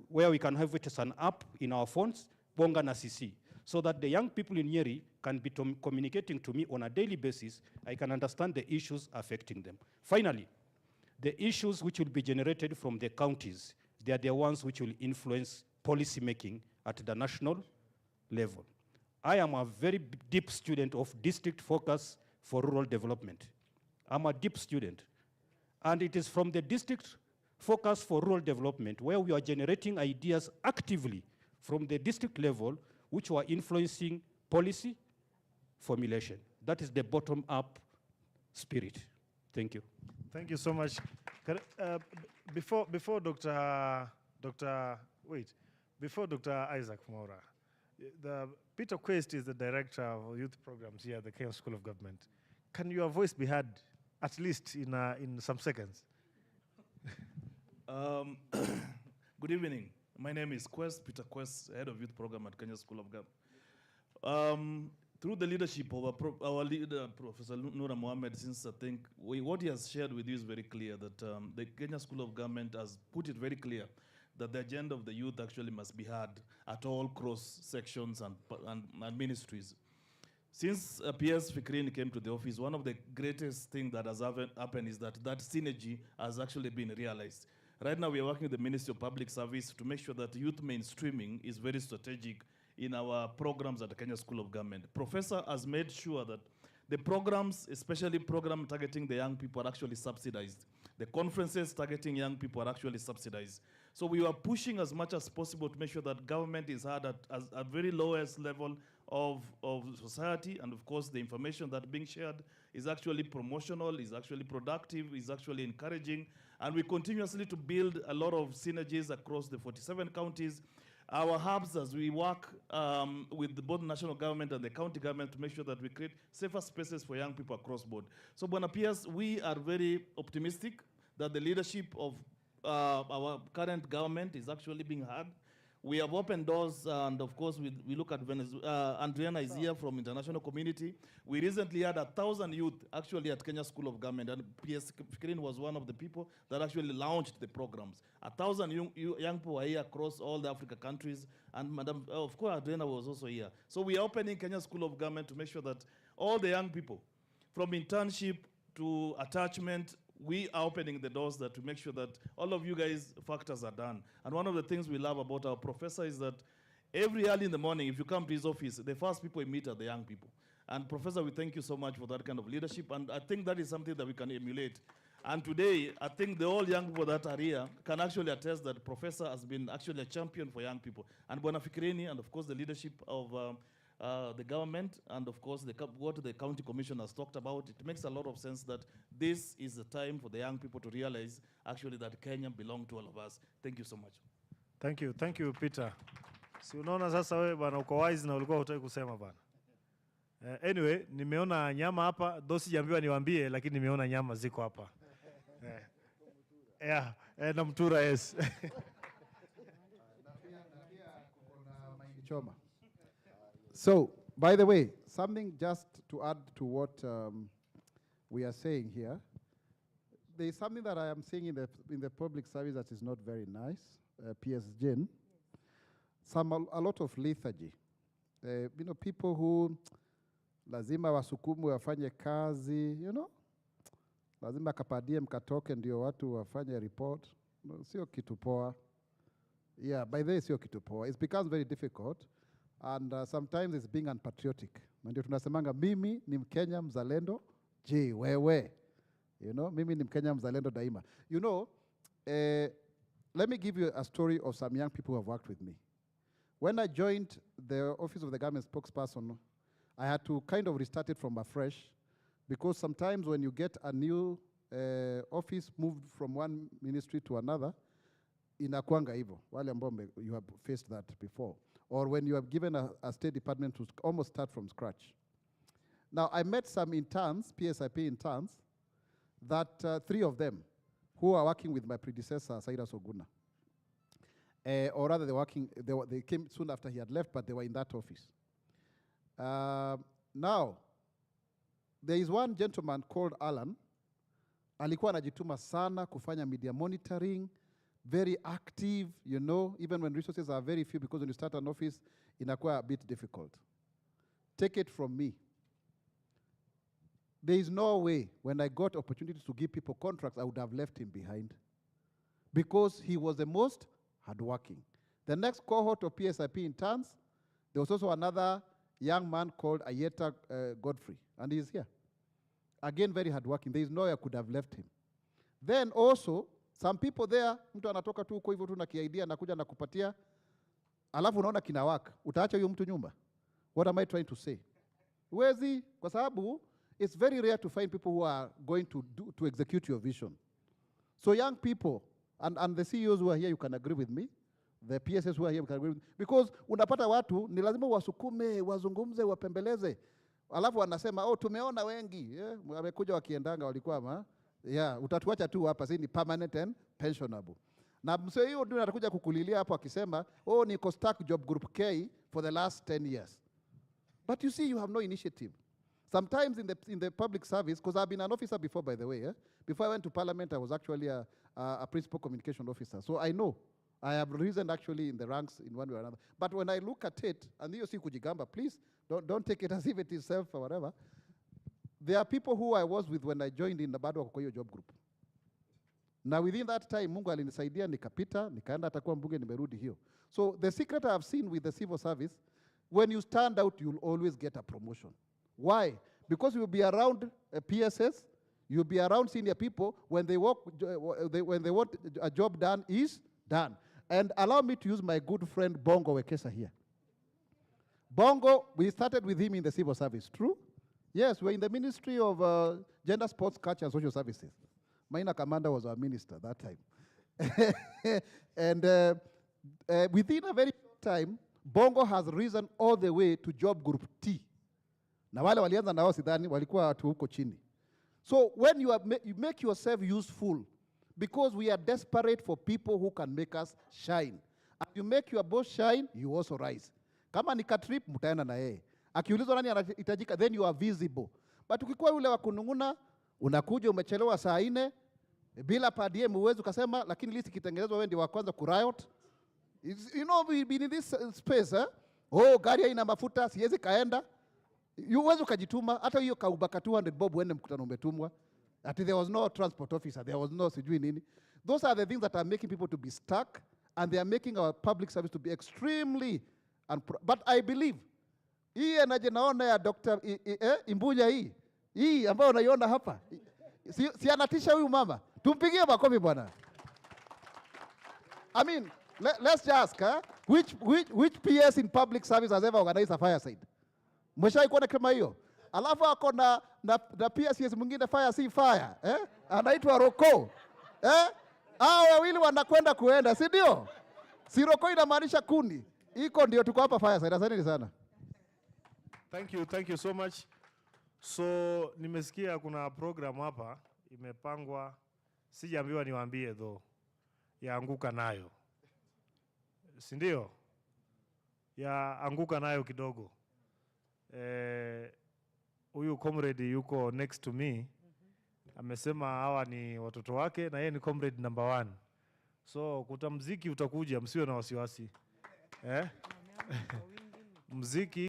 where we can have it as an app in our phones, Bonga na CC, so that the young people in Nyeri can be communicating to me on a daily basis. I can understand the issues affecting them. Finally, the issues which will be generated from the counties, they are the ones which will influence policy making at the national level. I am a very deep student of district focus for rural development. I'm a deep student. And it is from the district focus for rural development where we are generating ideas actively from the district level, which were influencing policy formulation. That is the bottom-up spirit. Thank you.
Thank you so much. Before Dr. Isaac Mora, Peter Quest is the director of youth programs here at the Kenya School of Government. Can your voice be heard, at least in some seconds?
Good evening. My name is Peter Quest, Head of Youth Program at Kenya School of Government. Through the leadership of our leader, Professor Nura Mohammed, since I think what he has shared with you is very clear, that the Kenya School of Government has put it very clear that the agenda of the youth actually must be heard at all cross sections and ministries. Since PS Fikrini came to the office, one of the greatest things that has happened is that synergy has actually been realized. Right now, we are working with the Ministry of Public Service to make sure that youth mainstreaming is very strategic in our programs at the Kenya School of Government. Professor has made sure that the programs, especially program targeting the young people, are actually subsidized. The conferences targeting young people are actually subsidized. So we are pushing as much as possible to make sure that government is heard at very lowest level of society, and of course the information that being shared is actually promotional, is actually productive, is actually encouraging, and we continuously to build a lot of synergies across the 47 counties. Our hubs, as we work with both the national government and the county government to make sure that we create safer spaces for young people across board. So, Bwana Piers, we are very optimistic that the leadership of our current government is actually being heard. We have opened doors, and of course, we look at Venezuela. Adriana is here from international community. We recently had 1,000 youth actually at Kenya School of Government, and PS Fikrini was one of the people that actually launched the programs. 1,000 young people are here across all the Africa countries, and Madam, of course, Adriana was also here. So we are opening Kenya School of Government to make sure that all the young people, from internship to attachment, we are opening the doors that to make sure that all of you guys factors are done. And one of the things we love about our professor is that every early in the morning, if you come to his office, the first people we meet are the young people. And Professor, we thank you so much for that kind of leadership. And I think that is something that we can emulate. And today, I think the all young people that are here can actually attest that Professor has been actually a champion for young people. And Bwana Fikrini, and of course the leadership of the government, and of course what the county commission has talked about, it makes a lot of sense that this is the time for the young people to realize actually that Kenya belongs to all of us. Thank you so much.
Thank you Peter. Si unaona sasa wewe bwana uko wise na ulikuwa hutaki kusema bwana. Anyway, nimeona nyama hapa, dosi sijaambiwa niwaambie, lakini nimeona nyama ziko hapa. Na mtura yes.
Choma. So, by the way, something just to add to what we are saying here. There is something that I am seeing in the public service that is not very nice, PSGN. A lot of lethargy. People who lazima wasukumwe wafanye kazi, lazima kapadie mkatoke ndio watu wafanye report. Sio kitu poa. Yeah, by the way, sio kitu poa. It becomes very difficult. And sometimes it's being unpatriotic. Ndio tunasemanga mimi ni Mkenya mzalendo, je wewe. Mimi ni Mkenya mzalendo daima. Let me give you a story of some young people who have worked with me. When I joined the office of the government spokesperson, I had to kind of restart it from afresh, because sometimes when you get a new office moved from one ministry to another, inakuanga hivyo, wale ambao you have faced that before. Or when you have given a state department to almost start from scratch. Now, I met some interns, PSIP interns, that 3 of them, who are working with my predecessor, Cyrus Oguna. Or rather, they came soon after he had left, but they were in that office. Now, there is one gentleman called Alan. Alikuwa anajituma sana kufanya media monitoring, very active, even when resources are very few, because when you start an office, inakuwa a bit difficult. Take it from me. There is no way, when I got opportunities to give people contracts, I would have left him behind, because he was the most hardworking. The next cohort of PSIP interns, there was also another young man called Ayeta Godfrey, and he's here. again, very hardworking. There is no way I could have left him. Then also, some people there, mtu anatoka tu huko hivyo tu na kiidea na kuja na kupatia, alafu unaona kinawaka. Utaacha huyo mtu nyumba? What am I trying to say? Wezi, kwa sababu, it's very rare to find people who are going to execute your vision. So young people, and the CEOs who are here, you can agree with me. The PSS who are here, you can agree with me. Because unapata watu, ni lazima wasukume, wazungumze, wapembeleze. Alafu wanasema, oh, tumeona wengi. Wamekuja wakiendanga, walikuwa utatuacha tu hapa, si ni permanent and pensionable. Na msee hiyo ndio atakuja kukulilia hapo akisema, oh, niko stuck job group K for the last 10 years. But you see, you have no initiative. Sometimes in the public service, because I've been an officer before, by the way. Before I went to parliament, I was actually a principal communication officer. So I know. I have risen actually in the ranks in one way or another. But when I look at it, and you see kujigamba, please, don't take it as if it is self or whatever. There are people who I was with when I joined in the Bado Wakoyo job group. Now within that time, Mungu alinisaidia, nikapita, nikaenda atakuwa mbunge, nimerudi hiyo. So the secret I have seen with the civil service, when you stand out, you'll always get a promotion. Why? Because you'll be around PSS, you'll be around senior people. When they want a job done, is done. And allow me to use my good friend Bongo Wekesa here. Bongo, we started with him in the civil service, true? Yes, we're in the Ministry of Gender, Sports, Culture, and Social Services. Maina Commander was our minister that time. And within a very short time, Bongo has risen all the way to job group T. Na wale walianza nao sidhani walikuwa watu huko chini. So when you make yourself useful, because we are desperate for people who can make us shine. And you make your boss shine, you also rise. Kama ni katrip, mutaenda na yeye. Akiulizwa nani anahitajika, then you are visible. But ukikuwa yule wa kununguna, unakuja umechelewa saa 4, bila padiem uwezi ukasema, lakini list ikitengenezwa wewe ndio wa kwanza kuriot. You know, we've been in this space, oh, gari haina mafuta, siwezi kaenda. Uwezi ukajituma, hata hiyo kaubaka 200 bob uende mkutano umetumwa. That there was no transport officer, there was no sijui nini. Those are the things that are making people to be stuck, and they are making our public service to be extremely but I believe, hii enaje naona ya Dr. Imbunya hii ambayo unaiona hapa, si anatisha huyu mama. Tumpigie makofi bwana. I mean, let's just ask, which PS in public service has ever organized a fireside? Mweshai kuona kama hiyo? Alafu ako na PSS mwingine fire si fire, anaitwa Roko. Hao wawili wanakwenda kuenda, si ndio? Si Roko inamaanisha kuni. Iko ndio tuko hapa fireside. Asante sana.
Thank you so much. So nimesikia kuna program hapa imepangwa, sijaambiwa niwaambie though, ya anguka nayo. Si ndio? Ya anguka nayo kidogo. Huyu comrade yuko next to me, amesema hawa ni watoto wake na yeye ni comrade number 1. So kuta mziki utakuja, msiwe na wasiwasi. Mziki